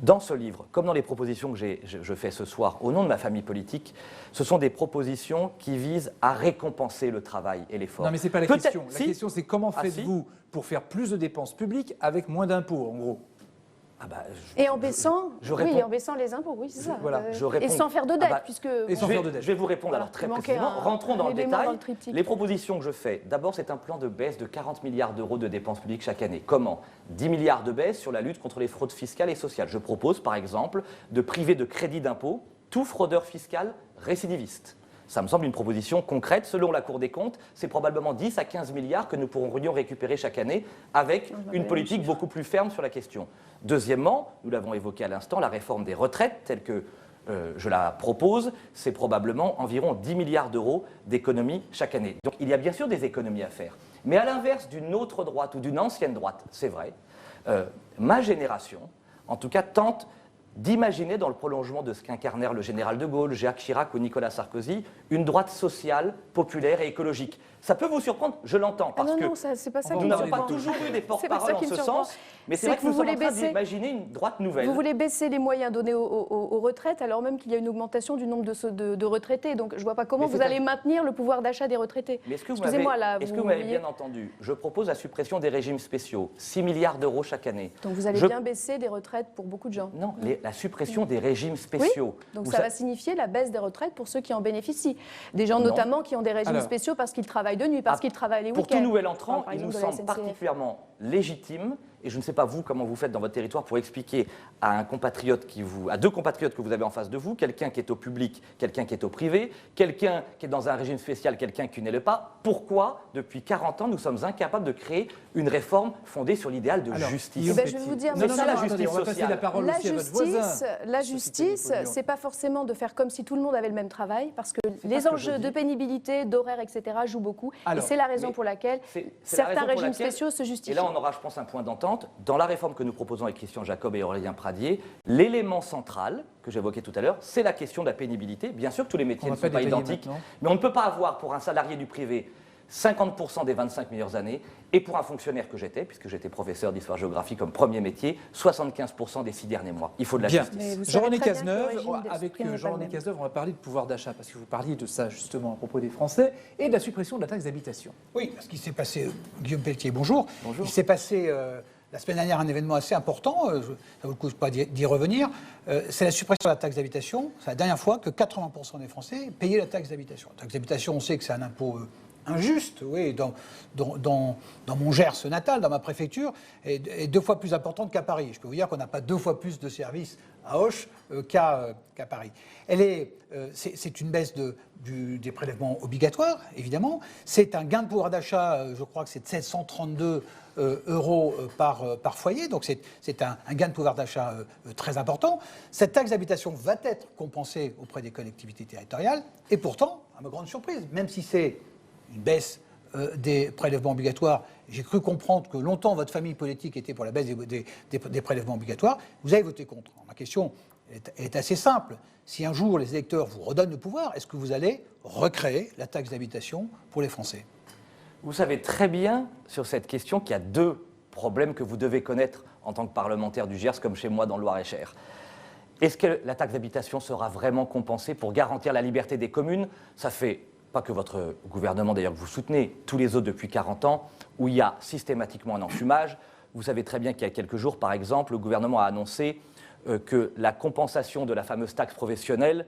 dans ce livre, comme dans les propositions que je fais ce soir, au nom de ma famille politique, ce sont des propositions qui visent à récompenser le travail et l'effort. Non, mais ce n'est pas la question. La question, c'est comment faites-vous pour faire plus de dépenses publiques avec moins d'impôts, en gros? Et en baissant, en baissant les impôts, oui, c'est ça. Voilà, et sans faire de dette, puisque... Je vais vous répondre alors très précisément. Rentrons dans le détail. Les propositions que je fais, d'abord, c'est un plan de baisse de 40 milliards d'euros de dépenses publiques chaque année. Comment? 10 milliards de baisse sur la lutte contre les fraudes fiscales et sociales. Je propose, par exemple, de priver de crédit d'impôt tout fraudeur fiscal récidiviste. Ça me semble une proposition concrète. Selon la Cour des comptes, c'est probablement 10 à 15 milliards que nous pourrions récupérer chaque année avec une politique beaucoup plus ferme sur la question. Deuxièmement, nous l'avons évoqué à l'instant, la réforme des retraites telle que je la propose, c'est probablement environ 10 milliards d'euros d'économies chaque année. Donc il y a bien sûr des économies à faire. Mais à l'inverse d'une autre droite ou d'une ancienne droite, c'est vrai, ma génération, en tout cas, tente d'imaginer dans le prolongement de ce qu'incarnèrent le général de Gaulle, Jacques Chirac ou Nicolas Sarkozy, une droite sociale, populaire et écologique. Ça peut vous surprendre, je l'entends, parce que c'est pas ça nous n'avons pas toujours eu des porte-paroles en ce sens, mais c'est vrai que nous sommes en train d'imaginer une droite nouvelle. Vous voulez baisser les moyens donnés aux retraites alors même qu'il y a une augmentation du nombre de retraités. Donc je ne vois pas comment vous allez maintenir le pouvoir d'achat des retraités. Mais est-ce que vous m'avez bien entendu? Je propose la suppression des régimes spéciaux, 6 milliards d'euros chaque année. Donc vous allez bien baisser des retraites pour beaucoup de gens? Non, la suppression des régimes spéciaux. Oui, donc ça va signifier la baisse des retraites pour ceux qui en bénéficient. Des gens notamment qui ont des régimes spéciaux parce qu'ils travaillent de nuit, parce qu'ils travaillent les week-ends. Pour tout nouvel entrant, il nous semble particulièrement légitime, et je ne sais pas vous comment vous faites dans votre territoire pour expliquer à deux compatriotes que vous avez en face de vous, quelqu'un qui est au public, quelqu'un qui est au privé, quelqu'un qui est dans un régime spécial, quelqu'un qui ne l'est pas, pourquoi depuis 40 ans nous sommes incapables de créer une réforme fondée sur l'idéal de justice? Je vais vous dire, c'est ça la justice sociale. On va passer la parole aussi à votre voisin. La justice, c'est pas forcément de faire comme si tout le monde avait le même travail, parce que les enjeux de pénibilité, d'horaire, etc. jouent beaucoup. Et c'est la raison pour laquelle certains régimes spéciaux se justifient. Et là, on aura, je pense, un point d'entente. Dans la réforme que nous proposons avec Christian Jacob et Aurélien Pradier, l'élément central que j'évoquais tout à l'heure, c'est la question de la pénibilité. Bien sûr que tous les métiers ne sont pas identiques, mais on ne peut pas avoir pour un salarié du privé 50% des 25 meilleures années, et pour un fonctionnaire que j'étais, puisque j'étais professeur d'histoire-géographie comme premier métier, 75% des 6 derniers mois. Il faut de la justice. Jean-René Cazeneuve, avec Jean-René Cazeneuve, on va parler de pouvoir d'achat, parce que vous parliez de ça justement à propos des Français, et de la suppression de la taxe d'habitation. Oui, ce qui s'est passé, Guillaume Pelletier, bonjour. Bonjour. Il s'est passé la semaine dernière un événement assez important, ça vaut le coup pas d'y revenir, c'est la suppression de la taxe d'habitation. C'est la dernière fois que 80% des Français payaient la taxe d'habitation. La taxe d'habitation, on sait que c'est un impôt injuste, oui, dans mon Gers natal, dans ma préfecture, est 2 fois plus importante qu'à Paris. Je peux vous dire qu'on n'a pas 2 fois plus de services à Auch qu'à Paris. C'est une baisse des prélèvements obligatoires, évidemment. C'est un gain de pouvoir d'achat, je crois que c'est de 732 euros par foyer, donc c'est un gain de pouvoir d'achat très important. Cette taxe d'habitation va être compensée auprès des collectivités territoriales, et pourtant, à ma grande surprise, même si c'est une baisse des prélèvements obligatoires. J'ai cru comprendre que longtemps votre famille politique était pour la baisse des prélèvements obligatoires. Vous avez voté contre. Ma question est assez simple. Si un jour les électeurs vous redonnent le pouvoir, est-ce que vous allez recréer la taxe d'habitation pour les Français ? Vous savez très bien sur cette question qu'il y a deux problèmes que vous devez connaître en tant que parlementaire du Gers, comme chez moi dans le Loir-et-Cher. Est-ce que la taxe d'habitation sera vraiment compensée pour garantir la liberté des communes ? Ça fait pas que votre gouvernement, d'ailleurs, que vous soutenez, tous les autres depuis 40 ans, où il y a systématiquement un enfumage. Vous savez très bien qu'il y a quelques jours, par exemple, le gouvernement a annoncé que la compensation de la fameuse taxe professionnelle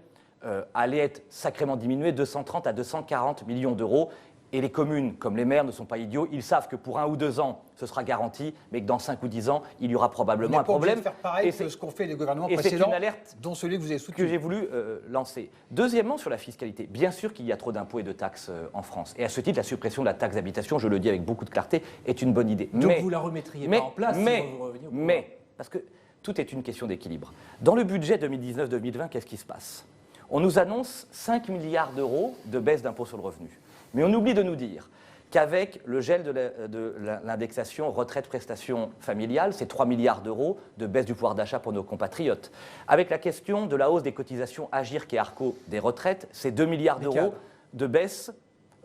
allait être sacrément diminuée, 230 à 240 millions d'euros. Et les communes, comme les maires, ne sont pas idiots. Ils savent que pour 1 ou 2 ans, ce sera garanti, mais que dans 5 ou 10 ans, il y aura probablement un problème. On faire pareil que ce qu'ont fait les gouvernements précédents, c'est une alerte dont celui que vous avez soutenu. Que j'ai voulu lancer. Deuxièmement, sur la fiscalité, bien sûr qu'il y a trop d'impôts et de taxes en France. Et à ce titre, la suppression de la taxe d'habitation, je le dis avec beaucoup de clarté, est une bonne idée. Donc vous la remettriez pas en place mais, parce que tout est une question d'équilibre. Dans le budget 2019-2020, qu'est-ce qui se passe ? On nous annonce 5 milliards d'euros de baisse d'impôt sur le revenu. Mais on oublie de nous dire qu'avec le gel de l'indexation retraite-prestations familiales, c'est 3 milliards d'euros de baisse du pouvoir d'achat pour nos compatriotes. Avec la question de la hausse des cotisations Agirc et Arco des retraites, c'est 2 milliards d'euros de baisse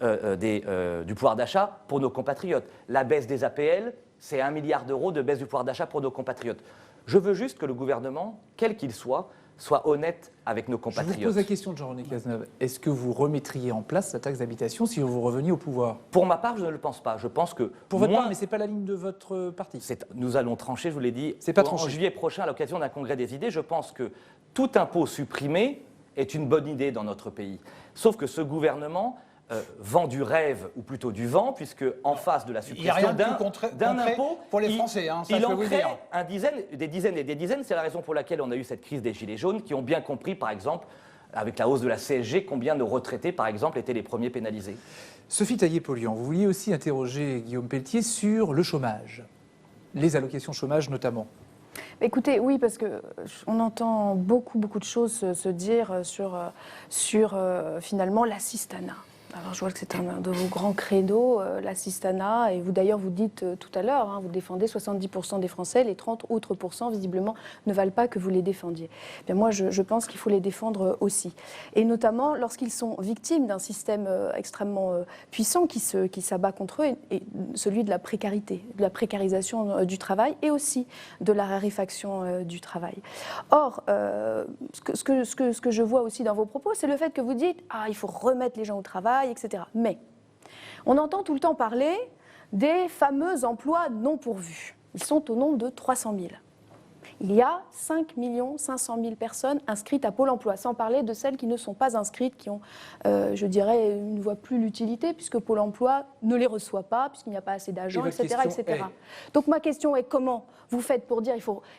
du pouvoir d'achat pour nos compatriotes. La baisse des APL, c'est 1 milliard d'euros de baisse du pouvoir d'achat pour nos compatriotes. Je veux juste que le gouvernement, quel qu'il soit honnête avec nos compatriotes. Je vous pose la question de Jean-René Cazeneuve. Est-ce que vous remettriez en place la taxe d'habitation si vous reveniez au pouvoir ? Pour ma part, je ne le pense pas. Je pense que pour votre part, mais ce n'est pas la ligne de votre parti. Nous allons trancher, je vous l'ai dit, en juillet prochain à l'occasion d'un congrès des idées. Je pense que tout impôt supprimé est une bonne idée dans notre pays. Sauf que ce gouvernement vend du rêve, ou plutôt du vent, puisque en face de la suppression d'un impôt, pour les Français, il en crée des dizaines et des dizaines. C'est la raison pour laquelle on a eu cette crise des Gilets jaunes, qui ont bien compris, par exemple, avec la hausse de la CSG, combien nos retraités, par exemple, étaient les premiers pénalisés. Sophie Taillé-Polian, vous vouliez aussi interroger Guillaume Pelletier sur le chômage, les allocations chômage notamment. Écoutez, oui, parce qu'on entend beaucoup de choses se dire sur finalement l'assistanat. Alors je vois que c'est un de vos grands credos, l'assistanat, et vous d'ailleurs vous dites tout à l'heure, vous défendez 70% des Français, les 30 autres pourcents visiblement ne valent pas que vous les défendiez. Bien, moi je pense qu'il faut les défendre aussi. Et notamment lorsqu'ils sont victimes d'un système extrêmement puissant qui s'abat contre eux, et celui de la précarité, de la précarisation du travail et aussi de la raréfaction du travail. Or, ce que je vois aussi dans vos propos, c'est le fait que vous dites « il faut remettre les gens au travail », etc. Mais on entend tout le temps parler des fameux emplois non pourvus. Ils sont au nombre de 300 000. Il y a 5 500 000 personnes inscrites à Pôle emploi, sans parler de celles qui ne sont pas inscrites, qui ont, je dirais, ne voient plus l'utilité, puisque Pôle emploi ne les reçoit pas, puisqu'il n'y a pas assez d'agents, etc., etc. Donc ma question est comment vous faites pour dire,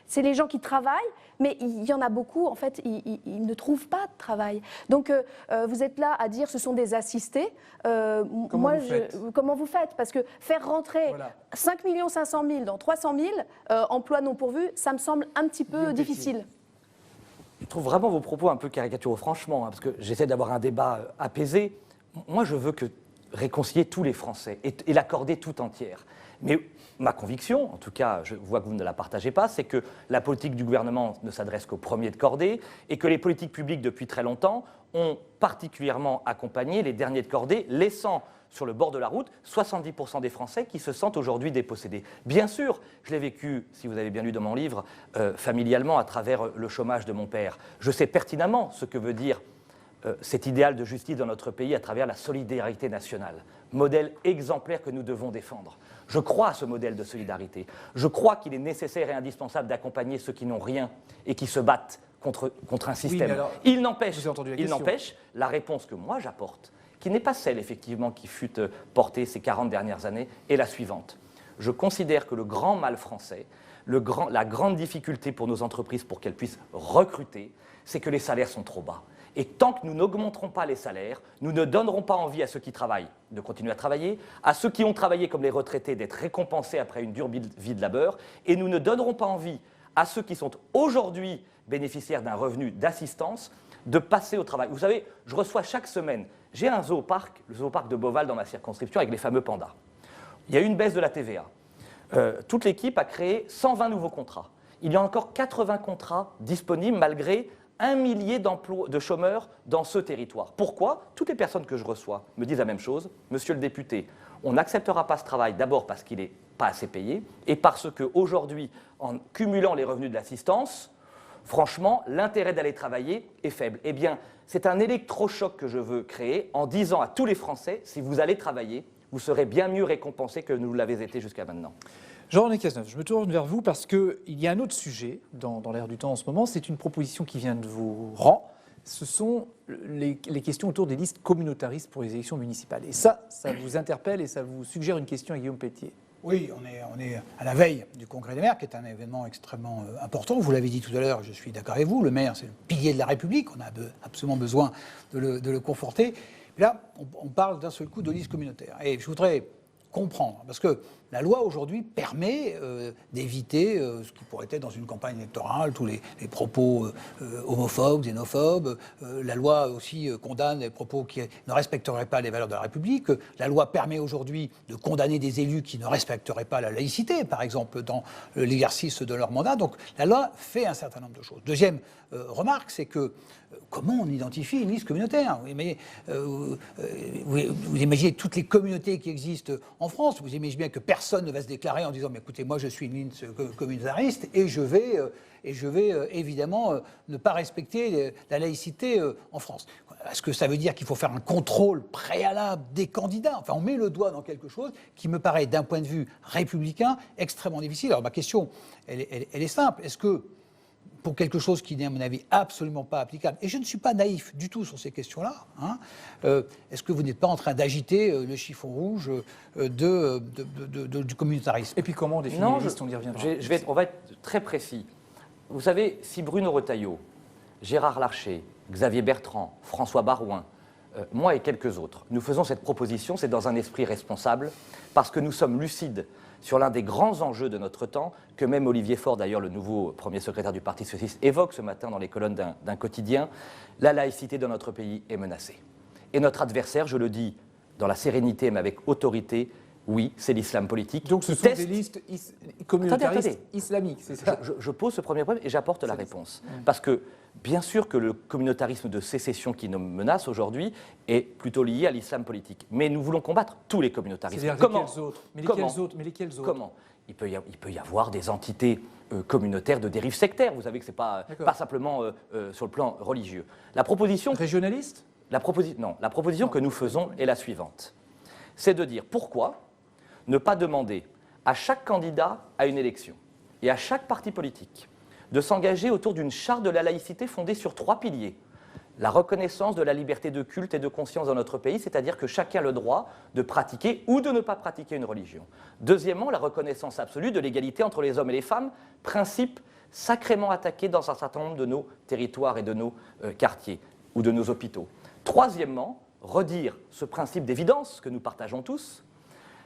c'est les gens qui travaillent, mais il y en a beaucoup, en fait, ils ne trouvent pas de travail. Donc vous êtes là à dire ce sont des assistés. Comment vous faites ? Parce que faire rentrer 5 500 000 dans 300 000 emplois non pourvus, ça me semble un petit peu difficile. Je trouve vraiment vos propos un peu caricaturaux, franchement, parce que j'essaie d'avoir un débat apaisé. Moi, je veux réconcilier tous les Français et l'accorder tout entière. Mais ma conviction, en tout cas, je vois que vous ne la partagez pas, c'est que la politique du gouvernement ne s'adresse qu'aux premiers de cordée et que les politiques publiques, depuis très longtemps, ont particulièrement accompagné les derniers de cordée, laissant sur le bord de la route 70% des Français qui se sentent aujourd'hui dépossédés. Bien sûr, je l'ai vécu, si vous avez bien lu dans mon livre, familialement à travers le chômage de mon père. Je sais pertinemment ce que veut dire cet idéal de justice dans notre pays à travers la solidarité nationale, modèle exemplaire que nous devons défendre. Je crois à ce modèle de solidarité. Je crois qu'il est nécessaire et indispensable d'accompagner ceux qui n'ont rien et qui se battent contre un système. Oui, il n'empêche, la réponse que moi j'apporte, qui n'est pas celle effectivement qui fut portée ces 40 dernières années, est la suivante. Je considère que le grand mal français, la grande difficulté pour nos entreprises pour qu'elles puissent recruter, c'est que les salaires sont trop bas. Et tant que nous n'augmenterons pas les salaires, nous ne donnerons pas envie à ceux qui travaillent de continuer à travailler, à ceux qui ont travaillé comme les retraités d'être récompensés après une dure vie de labeur, et nous ne donnerons pas envie à ceux qui sont aujourd'hui bénéficiaires d'un revenu d'assistance de passer au travail. Vous savez, je reçois chaque semaine J'ai un zooparc, le zooparc de Beauval dans ma circonscription avec les fameux pandas. Il y a eu une baisse de la TVA. Toute l'équipe a créé 120 nouveaux contrats. Il y a encore 80 contrats disponibles malgré 1 millier de chômeurs dans ce territoire. Pourquoi? Toutes les personnes que je reçois me disent la même chose. Monsieur le député, on n'acceptera pas ce travail d'abord parce qu'il n'est pas assez payé et parce qu'aujourd'hui, en cumulant les revenus de l'assistance, franchement, l'intérêt d'aller travailler est faible. Eh bien, c'est un électrochoc que je veux créer en disant à tous les Français, si vous allez travailler, vous serez bien mieux récompensés que nous l'avez été jusqu'à maintenant. Jean-René Cazeneuve, je me tourne vers vous parce qu'il y a un autre sujet dans l'air du temps en ce moment. C'est une proposition qui vient de vos rangs. Ce sont les questions autour des listes communautaristes pour les élections municipales. Et ça vous interpelle et ça vous suggère une question à Guillaume Pelletier. Oui, on est à la veille du Congrès des maires, qui est un événement extrêmement important. Vous l'avez dit tout à l'heure, je suis d'accord avec vous, le maire, c'est le pilier de la République, on a absolument besoin de le conforter. Et là, on parle d'un seul coup de liste communautaire. Et je voudrais comprendre, parce que la loi aujourd'hui permet d'éviter ce qui pourrait être dans une campagne électorale, tous les propos homophobes, xénophobes. La loi aussi condamne les propos qui ne respecteraient pas les valeurs de la République. La loi permet aujourd'hui de condamner des élus qui ne respecteraient pas la laïcité, par exemple, dans l'exercice de leur mandat. Donc la loi fait un certain nombre de choses. Deuxième remarque, c'est que comment on identifie une liste communautaire? Vous imaginez toutes les communautés qui existent en France, vous imaginez bien que personne ne va se déclarer en disant « mais écoutez, moi je suis une liste communautariste et je vais évidemment ne pas respecter la laïcité en France ». Est-ce que ça veut dire qu'il faut faire un contrôle préalable des candidats? Enfin, on met le doigt dans quelque chose qui me paraît, d'un point de vue républicain, extrêmement difficile. Alors ma question, elle est simple. Est-ce que pour quelque chose qui n'est, à mon avis, absolument pas applicable, et je ne suis pas naïf du tout sur ces questions-là, est-ce que vous n'êtes pas en train d'agiter le chiffon rouge du communautarisme? Et puis comment on définit les listes? On y reviendra. On va être très précis. Vous savez, si Bruno Retailleau, Gérard Larcher, Xavier Bertrand, François Barouin, moi et quelques autres, nous faisons cette proposition, c'est dans un esprit responsable, parce que nous sommes lucides sur l'un des grands enjeux de notre temps, que même Olivier Faure, d'ailleurs le nouveau premier secrétaire du Parti socialiste, évoque ce matin dans les colonnes d'un quotidien. La laïcité dans notre pays est menacée. Et notre adversaire, je le dis dans la sérénité mais avec autorité, oui, c'est l'islam politique. Donc ce sont des listes communautaristes islamiques, c'est ça? Je pose ce premier problème et j'apporte la réponse. Parce que, bien sûr que le communautarisme de sécession qui nous menace aujourd'hui est plutôt lié à l'islam politique. Mais nous voulons combattre tous les communautarismes. C'est-à-dire lesquels autres? Mais lesquels autres? Comment? Il peut y avoir des entités communautaires de dérive sectaire. Vous savez que ce n'est pas simplement sur le plan religieux. La proposition... Régionaliste? Non, la proposition que nous faisons est la suivante. C'est de dire pourquoi ne pas demander à chaque candidat à une élection et à chaque parti politique de s'engager autour d'une charte de la laïcité fondée sur 3 piliers. La reconnaissance de la liberté de culte et de conscience dans notre pays, c'est-à-dire que chacun a le droit de pratiquer ou de ne pas pratiquer une religion. Deuxièmement, la reconnaissance absolue de l'égalité entre les hommes et les femmes, principe sacrément attaqué dans un certain nombre de nos territoires et de nos quartiers ou de nos hôpitaux. Troisièmement, redire ce principe d'évidence que nous partageons tous,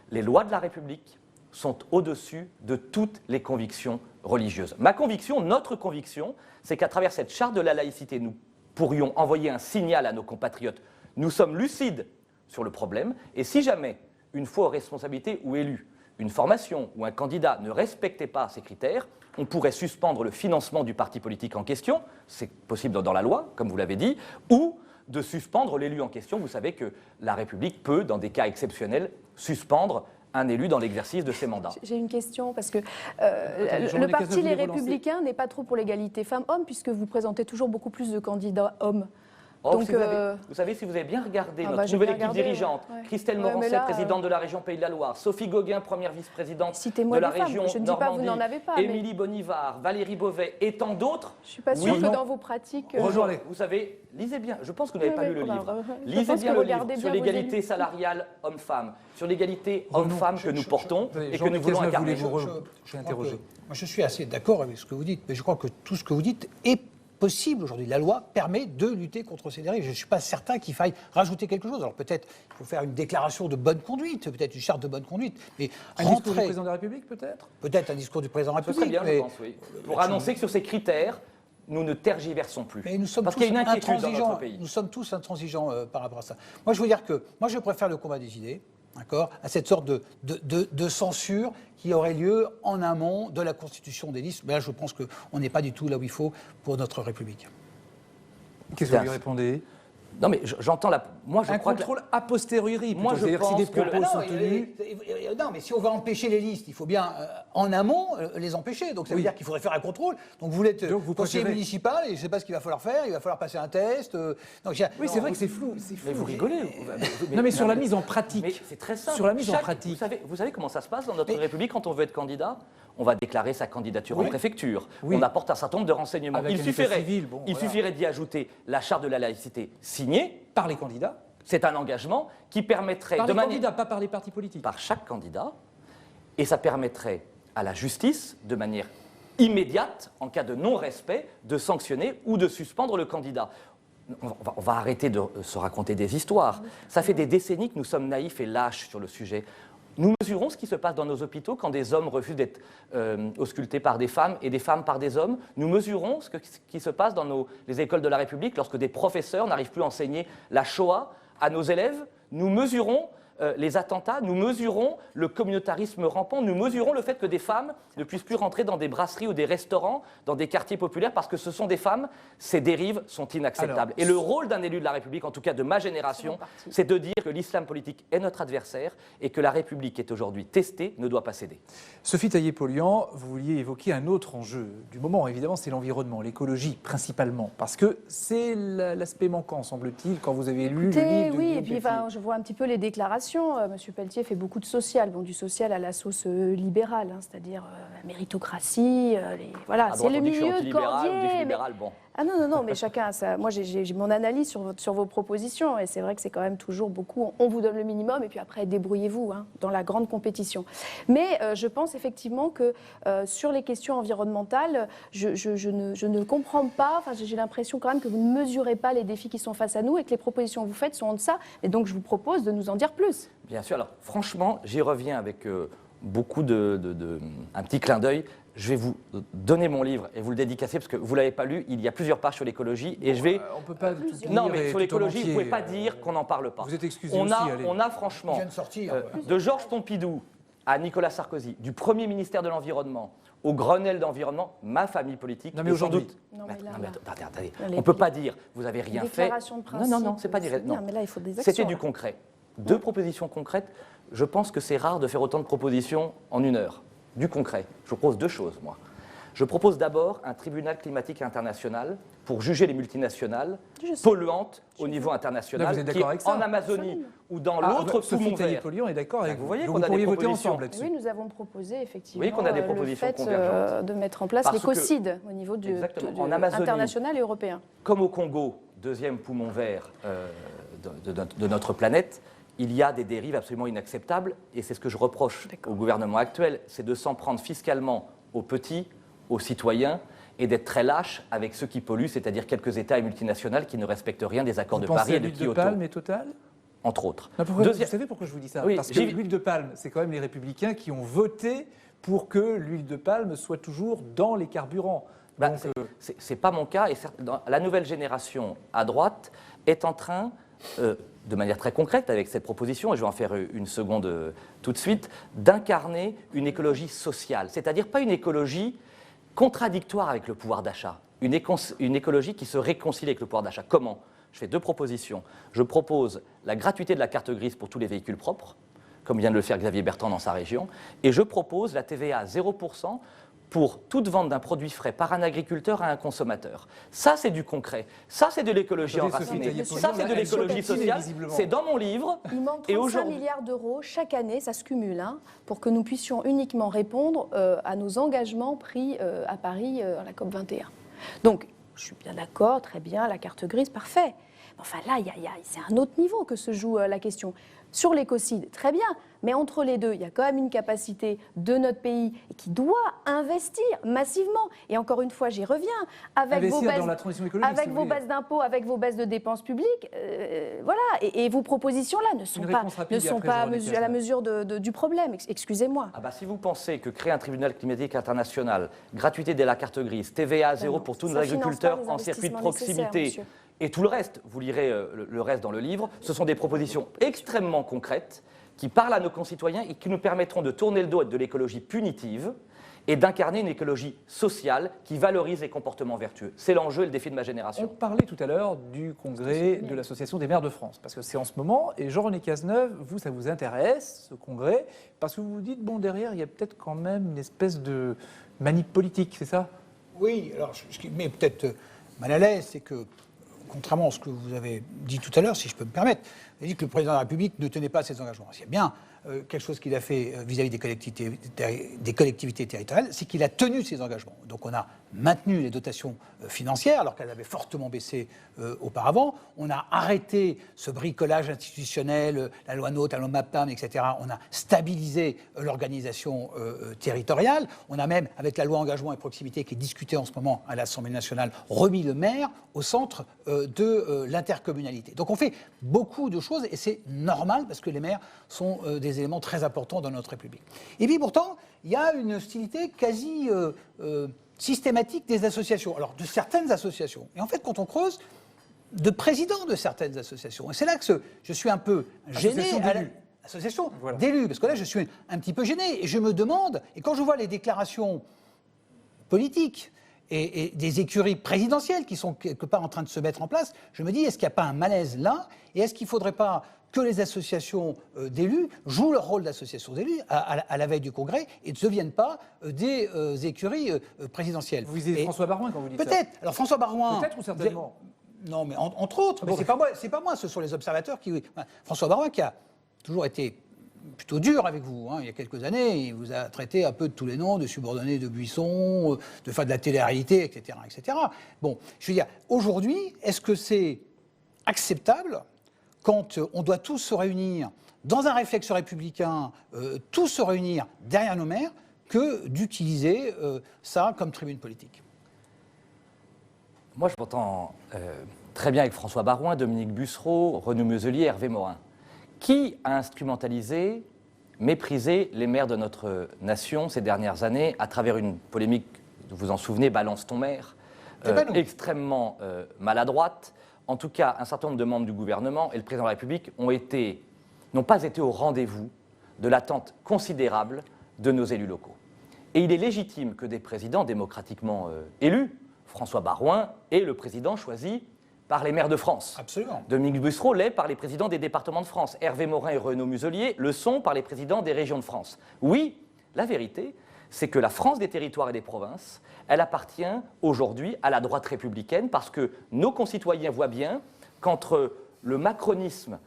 les lois de la République sont au-dessus de toutes les convictions religieuses. Ma conviction, notre conviction, c'est qu'à travers cette charte de la laïcité, nous pourrions envoyer un signal à nos compatriotes. Nous sommes lucides sur le problème, et si jamais, une fois aux responsabilités ou élu, une formation ou un candidat ne respectait pas ces critères, on pourrait suspendre le financement du parti politique en question, c'est possible dans la loi, comme vous l'avez dit, ou de suspendre l'élu en question. Vous savez que la République peut, dans des cas exceptionnels, suspendre un élu dans l'exercice de ses mandats. J'ai une question, parce que le parti Les Républicains n'est pas trop pour l'égalité femmes-hommes, puisque vous présentez toujours beaucoup plus de candidats hommes. Oh, Donc, vous savez, si vous avez bien regardé notre j'ai nouvelle bien équipe regardé, dirigeante, ouais. Christelle Ouais, Morancet, mais là, présidente de la région Pays de la Loire, Sophie Gauguin, première vice-présidente Citez-moi de la des femmes. région Je ne dis pas que vous Normandie, n'en avez pas, mais- Émilie Bonivard, Valérie Beauvais et tant d'autres. je ne suis pas sûre Oui, que non. dans vos pratiques... Rejoins-les. Vous savez, lisez bien, je pense que vous n'avez pas lu le livre. Je Lisez pense bien que le regardez livre sur bien vos l'égalité élus. salariale homme-femme, sur l'égalité homme-femme que nous portons et que Jean-Luc nous voulons Cazeneuve, incarner. voulez-vous Je interroger. crois que- moi, je suis assez d'accord avec ce que vous dites, mais je crois que tout ce que vous dites est possible aujourd'hui. La loi permet de lutter contre ces dérives. Je ne suis pas certain qu'il faille rajouter quelque chose. Alors peut-être il faut faire une déclaration de bonne conduite, peut-être une charte de bonne conduite, mais Un discours du rentrer, président de la République, peut-être? peut-être un discours du président de la Ce serait République. bien, je mais pense, oui. Pour annoncer que sur ces critères, nous ne tergiversons plus. Mais nous sommes Parce tous qu'il y a une inquiétude dans intransigeants. notre pays. Nous sommes tous intransigeants par rapport à ça. Moi, je veux dire que moi, je préfère le combat des idées, d'accord, à cette sorte de censure qui aurait lieu en amont de la constitution des listes. Mais là, je pense qu'on n'est pas du tout là où il faut pour notre République. Qu'est-ce que vous lui répondez? Non, mais j'entends la. Moi, je Un crois que. contrôle a posteriori. Moi, je c'est-à-dire que si pense des que le- propos Ah sont non, tenus. non, mais si on va empêcher les listes, il faut bien en amont les empêcher. Donc ça veut Oui. dire qu'il faudrait faire un contrôle. Donc vous êtes Donc vous conseiller préférez- municipal et je ne sais pas ce qu'il va falloir faire. Il va falloir passer un test. Oui, c'est vrai que c'est flou. Mais vous rigolez. Non, mais sur la mise en pratique. Mais c'est très simple. Sur la mise en pratique. Vous savez comment ça se passe dans notre République quand on veut être candidat? On va déclarer sa candidature en préfecture. Oui. On apporte un certain nombre de renseignements. Avec Il un état suffirait, civil, bon, il voilà. suffirait d'y ajouter la charte de la laïcité signée. Par les candidats. C'est un engagement qui permettrait Par de les manière candidats, pas par les partis politiques. par chaque candidat, et ça permettrait à la justice, de manière immédiate, en cas de non-respect, de sanctionner ou de suspendre le candidat. On va arrêter de se raconter des histoires. Ça fait des décennies que nous sommes naïfs et lâches sur le sujet. Nous mesurons ce qui se passe dans nos hôpitaux quand des hommes refusent d'être auscultés par des femmes et des femmes par des hommes. Nous mesurons ce qui se passe dans les écoles de la République lorsque des professeurs n'arrivent plus à enseigner la Shoah à nos élèves. Nous mesurons les attentats, nous mesurons le communautarisme rampant, nous mesurons le fait que des femmes ne puissent plus rentrer dans des brasseries ou des restaurants, dans des quartiers populaires, parce que ce sont des femmes, ces dérives sont inacceptables. Et le rôle d'un élu de la République, en tout cas de ma génération, c'est de dire que l'islam politique est notre adversaire et que la République est aujourd'hui testée, ne doit pas céder. Sophie Taillé-Polian, vous vouliez évoquer un autre enjeu du moment, évidemment, c'est l'environnement, l'écologie principalement, parce que c'est l'aspect manquant, semble-t-il, quand vous avez lu le Écoutez, livre de oui, Guillaume et puis Pelletier. je vois un petit peu les déclarations. Monsieur Pelletier fait beaucoup de social, bon, du social à la sauce libérale, hein, c'est-à-dire la méritocratie, voilà, À c'est droite, le on dit que je suis milieu de anti-libéral, on dit que je suis Cordier. libéral, bon. Ah non, mais chacun a ça. Moi, j'ai mon analyse sur vos propositions, et c'est vrai que c'est quand même toujours beaucoup. On vous donne le minimum, et puis après, débrouillez-vous hein, dans la grande compétition. Mais je pense effectivement que sur les questions environnementales, je ne comprends pas. Enfin, j'ai l'impression quand même que vous ne mesurez pas les défis qui sont face à nous, et que les propositions que vous faites sont en deçà. Et donc, je vous propose de nous en dire plus. Bien sûr. Alors, franchement, j'y reviens avec beaucoup un petit clin d'œil. Je vais vous donner mon livre et vous le dédicacer parce que vous ne l'avez pas lu. Il y a plusieurs pages sur l'écologie et je vais. On peut pas tout Non, lire mais et sur tout en l'écologie, vous ne entier, pouvez pas dire qu'on n'en parle pas. Vous êtes excusé on aussi, a, allez. on a franchement, Il vient de sortir, de Georges Pompidou à Nicolas Sarkozy, du premier ministère de l'Environnement au Grenelle d'environnement, ma famille politique. Non, mais et sans aujourd'hui. doute- Non, mais là, Non, mais là. attendez. Là, les- On ne peut pas dire vous n'avez rien fait. Déclaration de principe. Non, c'est pas direct. bien, Non. mais là, il faut des actions. C'était du là. concret. Deux propositions concrètes. Je pense que c'est rare de faire autant de propositions en une heure. Du concret. Je propose deux choses, moi. Je propose d'abord un tribunal climatique international pour juger les multinationales Je sais. polluantes au niveau international, Là, vous êtes qui d'accord est avec ça en Amazonie ou dans l'autre Sophie poumon vert. Taillé-Polian est d'accord avec Vous vous. voyez Donc qu'on vous a des pourriez voter propositions. ensemble là-dessus. Oui, nous avons proposé effectivement Vous voyez qu'on a des propositions le fait convergentes. de mettre en place Parce que- l'écocide au niveau Exactement. En Amazonie. international et européen. Comme au Congo, deuxième poumon vert de notre planète, il y a des dérives absolument inacceptables et c'est ce que je reproche au gouvernement actuel, c'est de s'en prendre fiscalement aux petits, aux citoyens et d'être très lâche avec ceux qui polluent, c'est-à-dire quelques États et multinationales qui ne respectent rien des accords Vous de pensez Paris à et de l'huile de Kyoto, palme et Total? entre autres. Non, pourquoi- Deuxième- Vous savez pourquoi je vous dis ça? Oui, Parce que j'ai- l'huile de palme, c'est quand même les Républicains qui ont voté pour que l'huile de palme soit toujours dans les carburants. Bah, Donc, c'est pas mon cas. Et la nouvelle génération à droite est en train, de manière très concrète avec cette proposition, et je vais en faire une seconde tout de suite, d'incarner une écologie sociale. C'est-à-dire pas une écologie contradictoire avec le pouvoir d'achat, une écologie qui se réconcilie avec le pouvoir d'achat. Comment? Je fais deux propositions. Je propose la gratuité de la carte grise pour tous les véhicules propres, comme vient de le faire Xavier Bertrand dans sa région, et je propose la TVA à 0% pour toute vente d'un produit frais par un agriculteur à un consommateur. Ça, c'est du concret. Ça, c'est de l'écologie Attendez, Sophie enracinée. Taillé-Polian, Ça, c'est de elle l'écologie se sociale. visiblement. C'est dans mon livre. Il manque Et 35 aujourd'hui- milliards d'euros chaque année, ça se cumule, hein, pour que nous puissions uniquement répondre à nos engagements pris à Paris à la COP21. Donc, je suis bien d'accord, très bien, la carte grise, parfait. Mais enfin là, c'est un autre niveau que se joue la question. Sur l'écocide, très bien, mais entre les deux, il y a quand même une capacité de notre pays qui doit investir massivement. Et encore une fois, j'y reviens, avec vos Investir baisses, dans la transition écologique, avec si vous vos voulez. baisses d'impôts, avec vos baisses de dépenses publiques, voilà. Et vos propositions-là ne sont Une pas, réponse rapide et après, à Jean-René la Cazeneuve. mesure du problème. Excusez-moi. Ah bah, si vous pensez que créer un tribunal climatique international, gratuité de la carte grise, TVA à zéro non, pour tous ça nos finance agriculteurs pas les en circuit de investissements nécessaires, proximité, monsieur. et tout le reste, vous lirez le reste dans le livre, ce sont des propositions extrêmement concrètes qui parlent à nos concitoyens et qui nous permettront de tourner le dos de l'écologie punitive et d'incarner une écologie sociale qui valorise les comportements vertueux. C'est l'enjeu et le défi de ma On génération. parlait tout à l'heure du congrès de l'Association des maires de France, parce que c'est en ce moment, et Jean-René Cazeneuve, vous, ça vous intéresse, ce congrès, parce que vous vous dites, bon, derrière, il y a peut-être quand même une espèce de manip politique, c'est ça? Oui, alors ce qui me met peut-être mal à l'aise, c'est que, contrairement à ce que vous avez dit tout à l'heure, si je peux me permettre, vous avez dit que le président de la République ne tenait pas à ses engagements. C'est bien quelque chose qu'il a fait vis-à-vis des collectivités territoriales, c'est qu'il a tenu ses engagements. Donc on a maintenu les dotations financières, alors qu'elles avaient fortement baissé auparavant. On a arrêté ce bricolage institutionnel, la loi NOTRe, la loi MAPTAM, etc. On a stabilisé l'organisation territoriale. On a même, avec la loi engagement et proximité qui est discutée en ce moment à l'Assemblée nationale, remis le maire au centre de l'intercommunalité. Donc on fait beaucoup de choses et c'est normal parce que les maires sont des éléments très importants dans notre République. Et puis pourtant, il y a une hostilité quasi systématique des associations, alors de certaines associations. Et en fait, quand on creuse, de présidents de certaines associations. Et c'est là que je suis un peu gêné. Association Voilà. d'élus, parce que là, je suis un petit peu gêné. Et je me demande, et quand je vois les déclarations politiques et des écuries présidentielles qui sont quelque part en train de se mettre en place, je me dis, est-ce qu'il n'y a pas un malaise là? Et est-ce qu'il ne faudrait pas que les associations d'élus jouent leur rôle d'association d'élus à la veille du Congrès et ne deviennent pas des écuries présidentielles? Vous visez François Baroin quand vous dites ça? Peut-être. Alors François Baroin... Peut-être ou certainement? Non, mais entre autres. Mais c'est pas moi, ce sont les observateurs qui... François Baroin qui a toujours été plutôt dur avec vous. Il y a quelques années, il vous a traité un peu de tous les noms, de subordonnés de Buisson, de faire de la télé-réalité, etc., etc. Bon, je veux dire, aujourd'hui, est-ce que c'est acceptable quand on doit tous se réunir dans un réflexe républicain, tous se réunir derrière nos maires, que d'utiliser ça comme tribune politique? Moi, je m'entends très bien avec François Baroin, Dominique Bussereau, Renaud Muselier, Hervé Morin. Qui a instrumentalisé, méprisé les maires de notre nation ces dernières années à travers une polémique, vous vous en souvenez, Balance ton maire, extrêmement maladroite. En tout cas, un certain nombre de membres du gouvernement et le président de la République n'ont pas été au rendez-vous de l'attente considérable de nos élus locaux. Et il est légitime que des présidents démocratiquement élus, François Baroin est le président choisi par les maires de France. Absolument. Dominique Bussereau l'est par les présidents des départements de France. Hervé Morin et Renaud Muselier le sont par les présidents des régions de France. Oui, la vérité, c'est que la France des territoires et des provinces, elle appartient aujourd'hui à la droite républicaine parce que nos concitoyens voient bien qu'entre le macronisme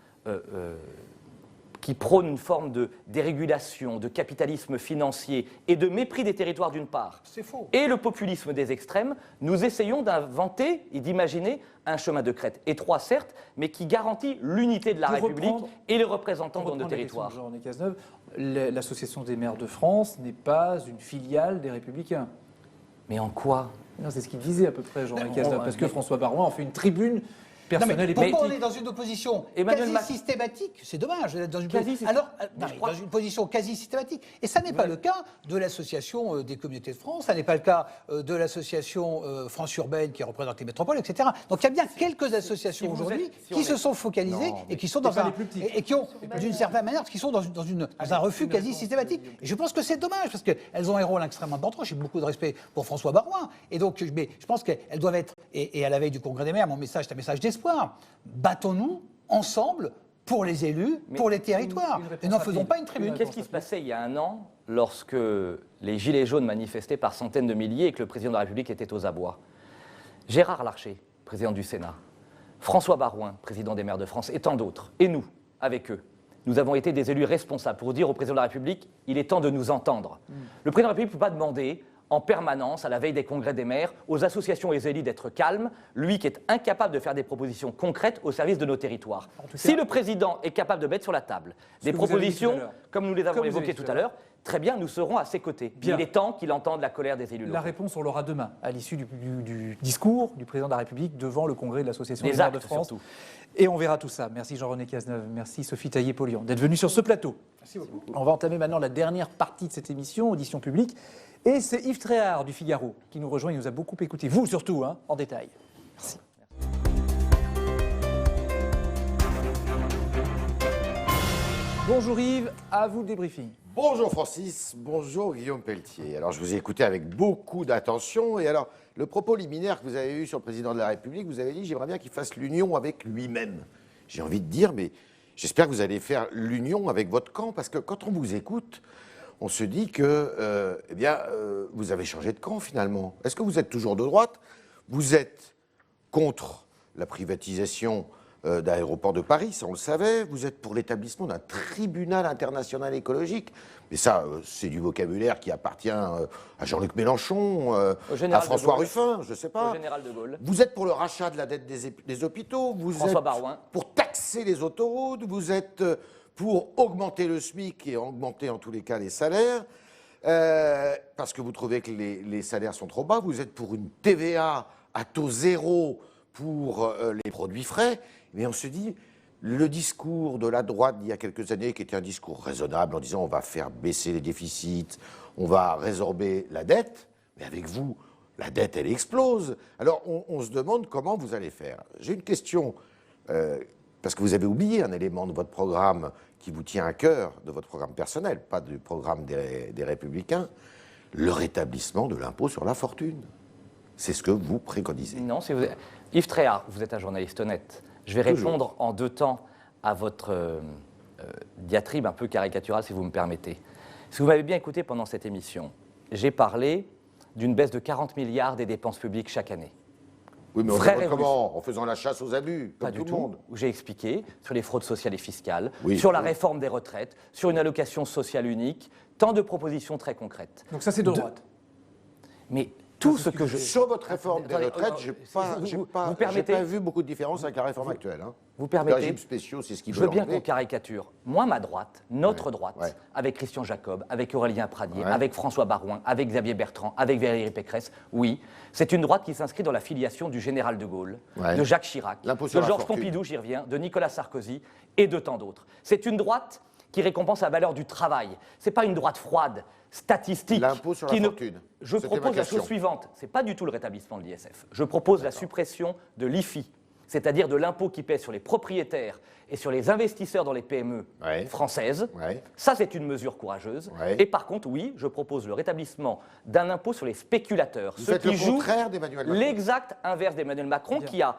qui prône une forme de dérégulation, de capitalisme financier et de mépris des territoires d'une part, C'est faux. et le populisme des extrêmes, nous essayons d'inventer et d'imaginer un chemin de crête, étroit certes, mais qui garantit l'unité de la Pour République reprendre- et les représentants Pour dans nos reprendre la question territoires. de Jean-René Cazeneuve, l'Association des maires de France n'est pas une filiale des Républicains. Mais en quoi? Non, c'est ce qu'il disait à peu près, Jean-René Non, Cazeneuve, parce que François Baroin en fait une tribune Non, mais personnelle et pourquoi on politique. est dans une opposition Emmanuel quasi Macron- systématique? C'est dommage d'être dans une Quasi position. systématique. Alors, Mais je crois- dans une position quasi systématique. Et ça n'est pas le cas de l'association des communautés de France, ça n'est pas le cas de l'association France Urbaine qui représente les métropoles, etc. Donc il y a bien quelques associations si vous aujourd'hui êtes- si on qui est- se sont focalisées Non, et qui sont c'est dans pas un les plus petits. et qui ont d'une certaine manière qui sont dans un refus quasi systématique. Et je pense que c'est dommage parce qu'elles ont un rôle extrêmement important. J'ai beaucoup de respect pour François Baroin et donc mais je pense qu'elles doivent être et à la veille du Congrès des maires, mon message, c'est un message d'espoir. Battons-nous ensemble pour les élus, pour les territoires. une réponse Et n'en faisons rapide. pas une tribune. Qu'est-ce qui se passait il y a un an lorsque les Gilets jaunes manifestaient par centaines de milliers et que le président de la République était aux abois? Gérard Larcher, président du Sénat, François Baroin, président des maires de France, et tant d'autres, et nous, avec eux, nous avons été des élus responsables pour dire au président de la République, il est temps de nous entendre. Le président de la République ne peut pas demander en permanence, à la veille des congrès des maires, aux associations et aux élus d'être calmes, lui qui est incapable de faire des propositions concrètes au service de nos territoires. Si le président est capable de mettre sur la table des propositions, comme nous les avons évoquées tout à l'heure, très bien, nous serons à ses côtés. Bien. Il est temps qu'il entende la colère des élus locaux. La réponse, on l'aura demain, à l'issue du discours du président de la République devant le congrès de l'Association des maires de France. Surtout. Et on verra tout ça. Merci Jean-René Cazeneuve, merci Sophie Taillé-Polian d'être venue sur ce plateau. Merci beaucoup. On va entamer maintenant la dernière partie de cette émission, audition publique. Et c'est Yves Tréhard du Figaro qui nous rejoint. Il nous a beaucoup écouté, vous surtout, hein, en détail. Merci. Bonjour Yves, à vous le débriefing. Bonjour Francis, bonjour Guillaume Pelletier. Alors je vous ai écouté avec beaucoup d'attention et alors le propos liminaire que vous avez eu sur le président de la République, vous avez dit j'aimerais bien qu'il fasse l'union avec lui-même. J'ai envie de dire mais j'espère que vous allez faire l'union avec votre camp parce que quand on vous écoute, on se dit que vous avez changé de camp finalement. Est-ce que vous êtes toujours de droite? Vous êtes contre la privatisation d'aéroports de Paris, ça on le savait. Vous êtes pour l'établissement d'un tribunal international écologique. Mais ça, c'est du vocabulaire qui appartient à Jean-Luc Mélenchon, à François Ruffin, je ne sais pas. Au général de Gaulle. Vous êtes pour le rachat de la dette des hôpitaux. Vous François êtes Barouin. pour taxer les autoroutes. Vous êtes pour augmenter le SMIC et augmenter en tous les cas les salaires. Parce que vous trouvez que les salaires sont trop bas. Vous êtes pour une TVA à taux zéro pour les produits frais. Mais on se dit, le discours de la droite d'il y a quelques années, qui était un discours raisonnable, en disant on va faire baisser les déficits, on va résorber la dette, mais avec vous, la dette, elle explose. Alors on se demande comment vous allez faire. J'ai une question, parce que vous avez oublié un élément de votre programme qui vous tient à cœur, de votre programme personnel, pas du programme des Républicains, le rétablissement de l'impôt sur la fortune. C'est ce que vous préconisez. Non, c'est vous. Yves Tréhard, vous êtes un journaliste honnête. Je vais répondre en 2 temps à votre diatribe un peu caricaturale, si vous me permettez. Si vous m'avez bien écouté pendant cette émission, j'ai parlé d'une baisse de 40 milliards des dépenses publiques chaque année. Oui, mais on Vraie fait comment? En faisant la chasse aux abus, Pas comme du tout le tout. monde. Où j'ai expliqué sur les fraudes sociales et fiscales, Oui, sur la oui. réforme des retraites, sur une allocation sociale unique, tant de propositions très concrètes. Donc ça c'est de droite. Mais tout ce que je... Sur votre réforme des Attendez, retraites, j'ai vous pas permettez- vu beaucoup de différence avec la réforme actuelle. Hein. Vous permettez- Les régimes spéciaux, c'est ce qui Je veux bien enlever. qu'on caricature. Moi, ma droite, notre droite, ouais. avec Christian Jacob, avec Aurélien Pradier, Ouais. avec François Barouin, avec Xavier Bertrand, avec Valérie Pécresse, oui, c'est une droite qui s'inscrit dans la filiation du général de Gaulle, Ouais. de Jacques Chirac, L'impôt de sur la Georges fortune. Pompidou, j'y reviens, de Nicolas Sarkozy et de tant d'autres. C'est une droite qui récompense la valeur du travail. C'est pas une droite froide, statistique. L'impôt sur la qui ne- fortune. Je C'était ma propose la question. chose suivante. C'est pas du tout le rétablissement de l'ISF. Je propose la suppression de l'IFI, c'est-à-dire de l'impôt qui pèse sur les propriétaires et sur les investisseurs dans les PME Ouais. françaises. Ouais. Ça, c'est une mesure courageuse. Ouais. Et par contre, oui, je propose le rétablissement d'un impôt sur les spéculateurs. Vous ceux faites qui le jouent contraire d'Emmanuel Macron. l'exact inverse d'Emmanuel Macron, qui a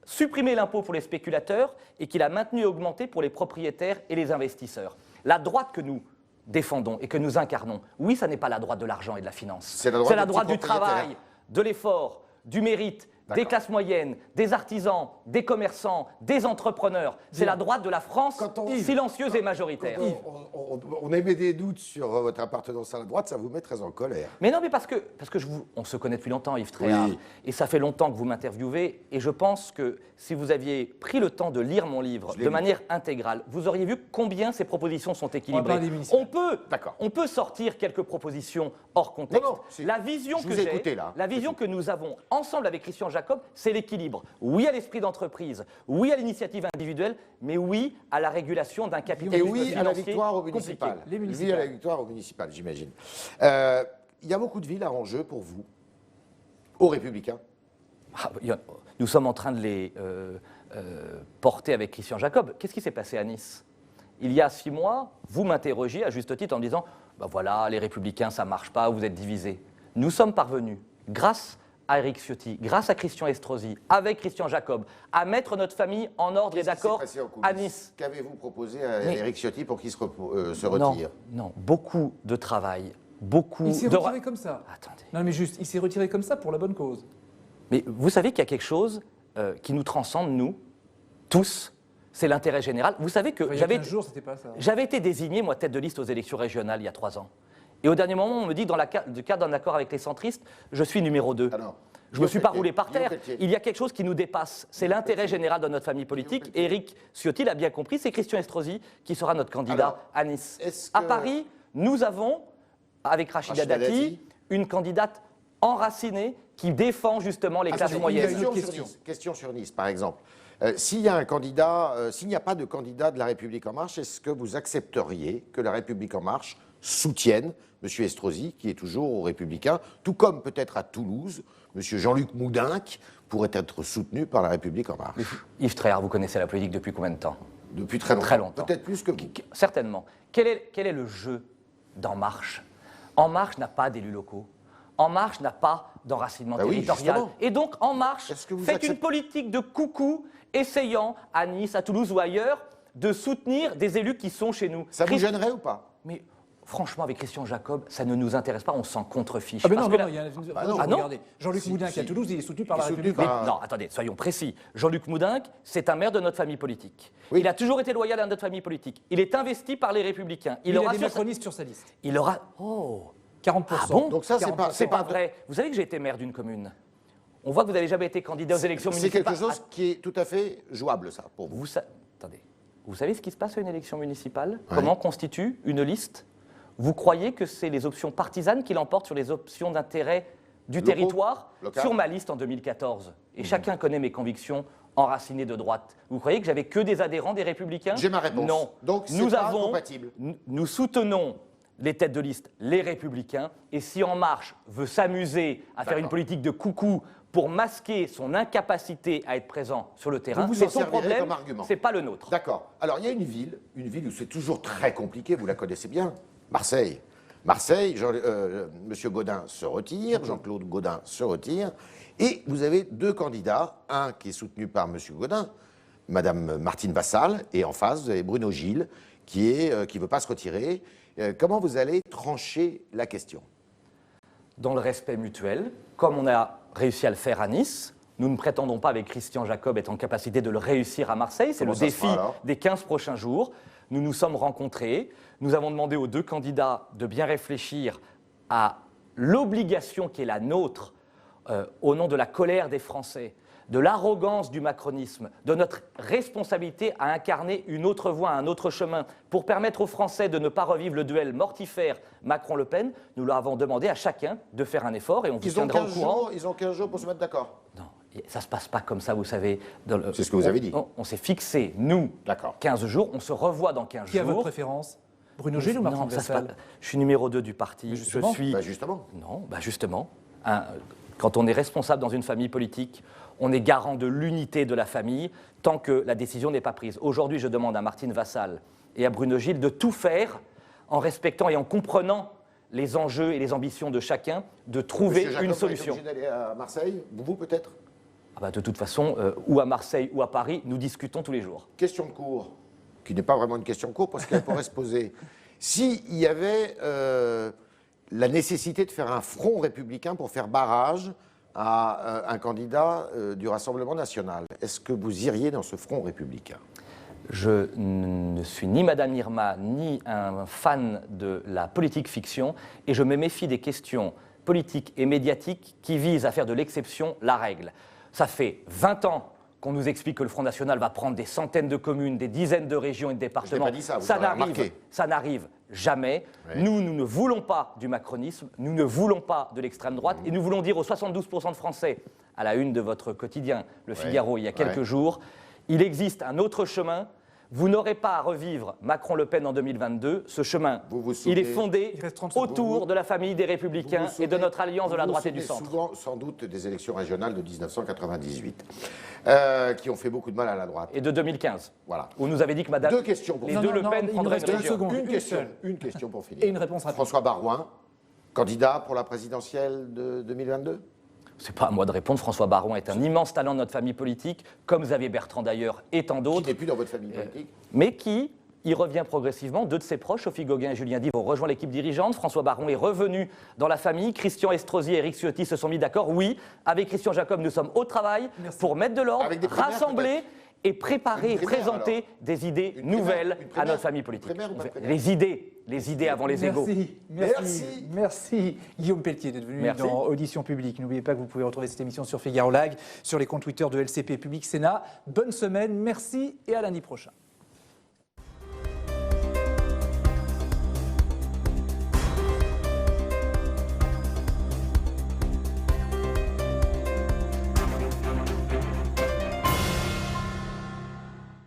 supprimé l'impôt pour les spéculateurs et qui l'a maintenu et augmenté pour les propriétaires et les investisseurs. La droite que nous défendons et que nous incarnons, oui, ça n'est pas la droite de l'argent et de la finance. C'est la droite des droite petits du travail, propriétaires. de l'effort, du mérite, des D'accord. classes moyennes, des artisans, des commerçants, des entrepreneurs. C'est la droite de la France Quand on- silencieuse et majoritaire. On émet des doutes sur votre appartenance à la droite, ça vous met très en colère. Mais non, mais parce que on se connaît depuis longtemps, Yves Tréhard, Oui. et ça fait longtemps que vous m'interviewez, et je pense que si vous aviez pris le temps de lire mon livre Je l'ai de lu. manière intégrale, vous auriez vu combien ces propositions sont équilibrées. parler des municipales. D'accord. On peut sortir quelques propositions hors contexte. Non, non, c'est- la vision je que vous ai j'ai, écouté, là. la vision que nous avons ensemble avec Christian Jacob, c'est l'équilibre. Oui à l'esprit d'entreprise, oui à l'initiative individuelle, mais oui à la régulation d'un Et capitalisme oui à la financier victoire au compliqué. municipal. Les Oui municipales. à la victoire au municipal, j'imagine. Il y a beaucoup de villes à enjeu pour vous, aux Républicains. Ah, nous sommes en train de les porter avec Christian Jacob. Qu'est-ce qui s'est passé à Nice? Il y a 6 mois, vous m'interrogiez à juste titre en me disant ben voilà, les Républicains, ça ne marche pas, vous êtes divisés. Nous sommes parvenus, grâce à Éric Ciotti, grâce à Christian Estrosi, avec Christian Jacob, à mettre notre famille en ordre et Qu'est-ce qui s'est d'accord passé en coulisses à Nice. Qu'avez-vous proposé à Mais- Éric Ciotti pour qu'il se Non, retire? non, beaucoup de travail, beaucoup Il s'est de... retiré comme ça. Attendez. Non mais juste, il s'est retiré comme ça pour la bonne cause. Mais vous savez qu'il y a quelque chose qui nous transcende, nous, tous, c'est l'intérêt général. Vous savez que Enfin, il y a j'avais 15 jours, c'était pas ça. été désigné, moi, tête de liste aux élections régionales il y a 3 ans. Et au dernier moment, on me dit, dans le cadre d'un accord avec les centristes, je suis numéro 2. Alors, Je ne me suis pas Pelletier, roulé par terre. Guillaume Pelletier. Il y a quelque chose qui nous dépasse. C'est l'intérêt général de notre famille politique. Et Éric Ciotti l'a bien compris, c'est Christian Estrosi qui sera notre candidat Alors, à Nice. est-ce À que- Paris, nous avons, avec Rachida Rachida Dati, Dati, une candidate enracinée qui défend justement les classes Attendez, moyennes. Question, Une sur question. Nice, question sur Nice, par exemple. S'il y a un candidat, s'il n'y a pas de candidat de La République En Marche, est-ce que vous accepteriez que La République En Marche soutienne M. Estrosi, qui est toujours aux Républicains, tout comme peut-être à Toulouse, M. Jean-Luc Moudenc pourrait être soutenu par La République En Marche? Yves Tréhard, vous connaissez la politique depuis combien de temps? Depuis très longtemps. Très longtemps. Peut-être plus que vous. Certainement. Quel est le jeu d'En Marche? En Marche n'a pas d'élus locaux. En Marche n'a pas d'enracinement Bah oui, territorial. justement. Et donc, En Marche Est-ce que vous fait acceptez- une politique de coucou, essayant à Nice, à Toulouse ou ailleurs, de soutenir des élus qui sont chez nous. Ça vous gênerait ou pas? Mais franchement, avec Christian Jacob, ça ne nous intéresse pas, on s'en contrefiche. Ah ben Parce non, que non, la- il y a bah non. Ah non. regardez, Jean-Luc Si, Moudenc si. à Toulouse, il est soutenu par Il est la soutenu République. par- Mais non, attendez, soyons précis. Jean-Luc Moudenc, c'est un maire de notre famille politique. Oui. Il a toujours été loyal à notre famille politique. Il est investi par les Républicains. Il aura a des sur sa- macronistes sur sa liste. Il aura... Oh 40%. Ah bon Donc ça, c'est 40%. pas- C'est pas vrai. Vous savez que j'ai été maire d'une commune. On voit que vous n'avez jamais été candidat aux élections C'est municipales. quelque chose qui est tout à fait jouable, ça, pour vous. Attendez. Vous savez ce qui se passe à une élection municipale? Ouais. Comment constitue une liste? Vous croyez que c'est les options partisanes qui l'emportent sur les options d'intérêt du Locaux, territoire? local. Sur ma liste en 2014. Et chacun connaît mes convictions enracinées de droite. Vous croyez que j'avais que des adhérents des Républicains? J'ai ma réponse. Non. Donc, c'est nous pas avons, incompatible. nous soutenons les têtes de liste, les Républicains. Et si En Marche veut s'amuser à faire une D'accord. politique de coucou pour masquer son incapacité à être présent sur le terrain, vous c'est en son servirez problème, comme argument. c'est pas le nôtre. D'accord. Alors, il y a une ville où c'est toujours très compliqué, vous la connaissez bien, Marseille. Marseille, M. Gaudin se retire, Jean-Claude Gaudin se retire, et vous avez deux candidats, un qui est soutenu par M. Gaudin, Mme Martine Vassal, et en face, vous avez Bruno Gilles, qui ne veut pas se retirer. Comment vous allez trancher la question? Dans le respect mutuel, comme on a réussi à le faire à Nice. Nous ne prétendons pas, avec Christian Jacob, être en capacité de le réussir à Marseille. C'est le Comment ça se défi fera, alors des 15 prochains jours. Nous nous sommes rencontrés. Nous avons demandé aux deux candidats de bien réfléchir à l'obligation qui est la nôtre, au nom de la colère des Français, de l'arrogance du macronisme, de notre responsabilité à incarner une autre voie, un autre chemin, pour permettre aux Français de ne pas revivre le duel mortifère Macron-Le Pen. Nous leur avons demandé à chacun de faire un effort et on vous Ils ont tiendra au 15 courant. jours, ils ont 15 jours pour se mettre d'accord. Non, ça ne se passe pas comme ça, vous savez. C'est ce que vous avez dit. On s'est fixé, nous, D'accord. 15 jours, on se revoit dans 15 Qui a votre jours. préférence? Bruno Gilles ou Non, Martine ça se Vassal? passe- Je suis numéro 2 du parti. Mais Je justement. suis... Bah, justement. Non, bah justement. Quand on est responsable dans une famille politique, on est garant de l'unité de la famille tant que la décision n'est pas prise. Aujourd'hui, je demande à Martine Vassal et à Bruno Gilles de tout faire en respectant et en comprenant les enjeux et les ambitions de chacun, de trouver Monsieur Jacob une va être solution. obligé d'aller à Marseille, vous peut-être? Ah bah, de toute façon, ou à Marseille ou à Paris, nous discutons tous les jours. Question de cours, qui n'est pas vraiment une question de cours parce qu'elle pourrait se poser. S'il y avait la nécessité de faire un front républicain pour faire barrage à un candidat du Rassemblement national, est-ce que vous iriez dans ce front républicain? Je ne suis ni Madame Irma, ni un fan de la politique fiction, et je me méfie des questions politiques et médiatiques qui visent à faire de l'exception la règle. Ça fait 20 ans qu'on nous explique que le Front National va prendre des centaines de communes, des dizaines de régions et de départements. pas dit ça, vous l'avez remarqué. Ça n'arrive jamais. Oui. Nous ne voulons pas du macronisme, nous ne voulons pas de l'extrême droite, et nous voulons dire aux 72% de Français, à la une de votre quotidien, Le Figaro, il y a quelques jours, il existe un autre chemin. Vous n'aurez pas à revivre Macron-Le Pen en 2022. Ce chemin, Vous il est souvenez- fondé Il reste 30 secondes. autour de la famille des Républicains Vous vous et de souvenez- notre alliance de la vous vous droite et du souvenez centre. souvent, sans doute, des élections régionales de 1998, qui ont fait beaucoup de mal à la droite. Et de 2015, Voilà. où nous avait dit que Madame Deux questions pour les vous. deux Non, Le non, Pen il nous prendraient reste une une région. seconde. Une question pour finir. Et une réponse rapide. François Barouin, candidat pour la présidentielle de 2022? C'est pas à moi de répondre. François Baron est un immense talent de notre famille politique, comme Xavier Bertrand d'ailleurs et tant Qui d'autres, n'est plus dans votre famille politique? mais qui y revient progressivement. Deux de ses proches, Sophie Gauguin et Julien Dive, ont rejoint l'équipe dirigeante. François Baron est revenu dans la famille. Christian Estrosi et Éric Ciotti se sont mis d'accord. Oui, avec Christian Jacob, nous sommes au travail Merci. pour mettre de l'ordre, Avec des primaires, rassembler et préparer, Une primaire, présenter alors. des idées Une primaire, nouvelles une à primaire, notre famille une politique. primaire ou pas primaire Les idées avant les égaux. Merci Guillaume Pelletier d'être venu Merci. dans Audition Publique. N'oubliez pas que vous pouvez retrouver cette émission sur Figaro Live, sur les comptes Twitter de LCP Public Sénat. Bonne semaine, merci et à lundi prochain.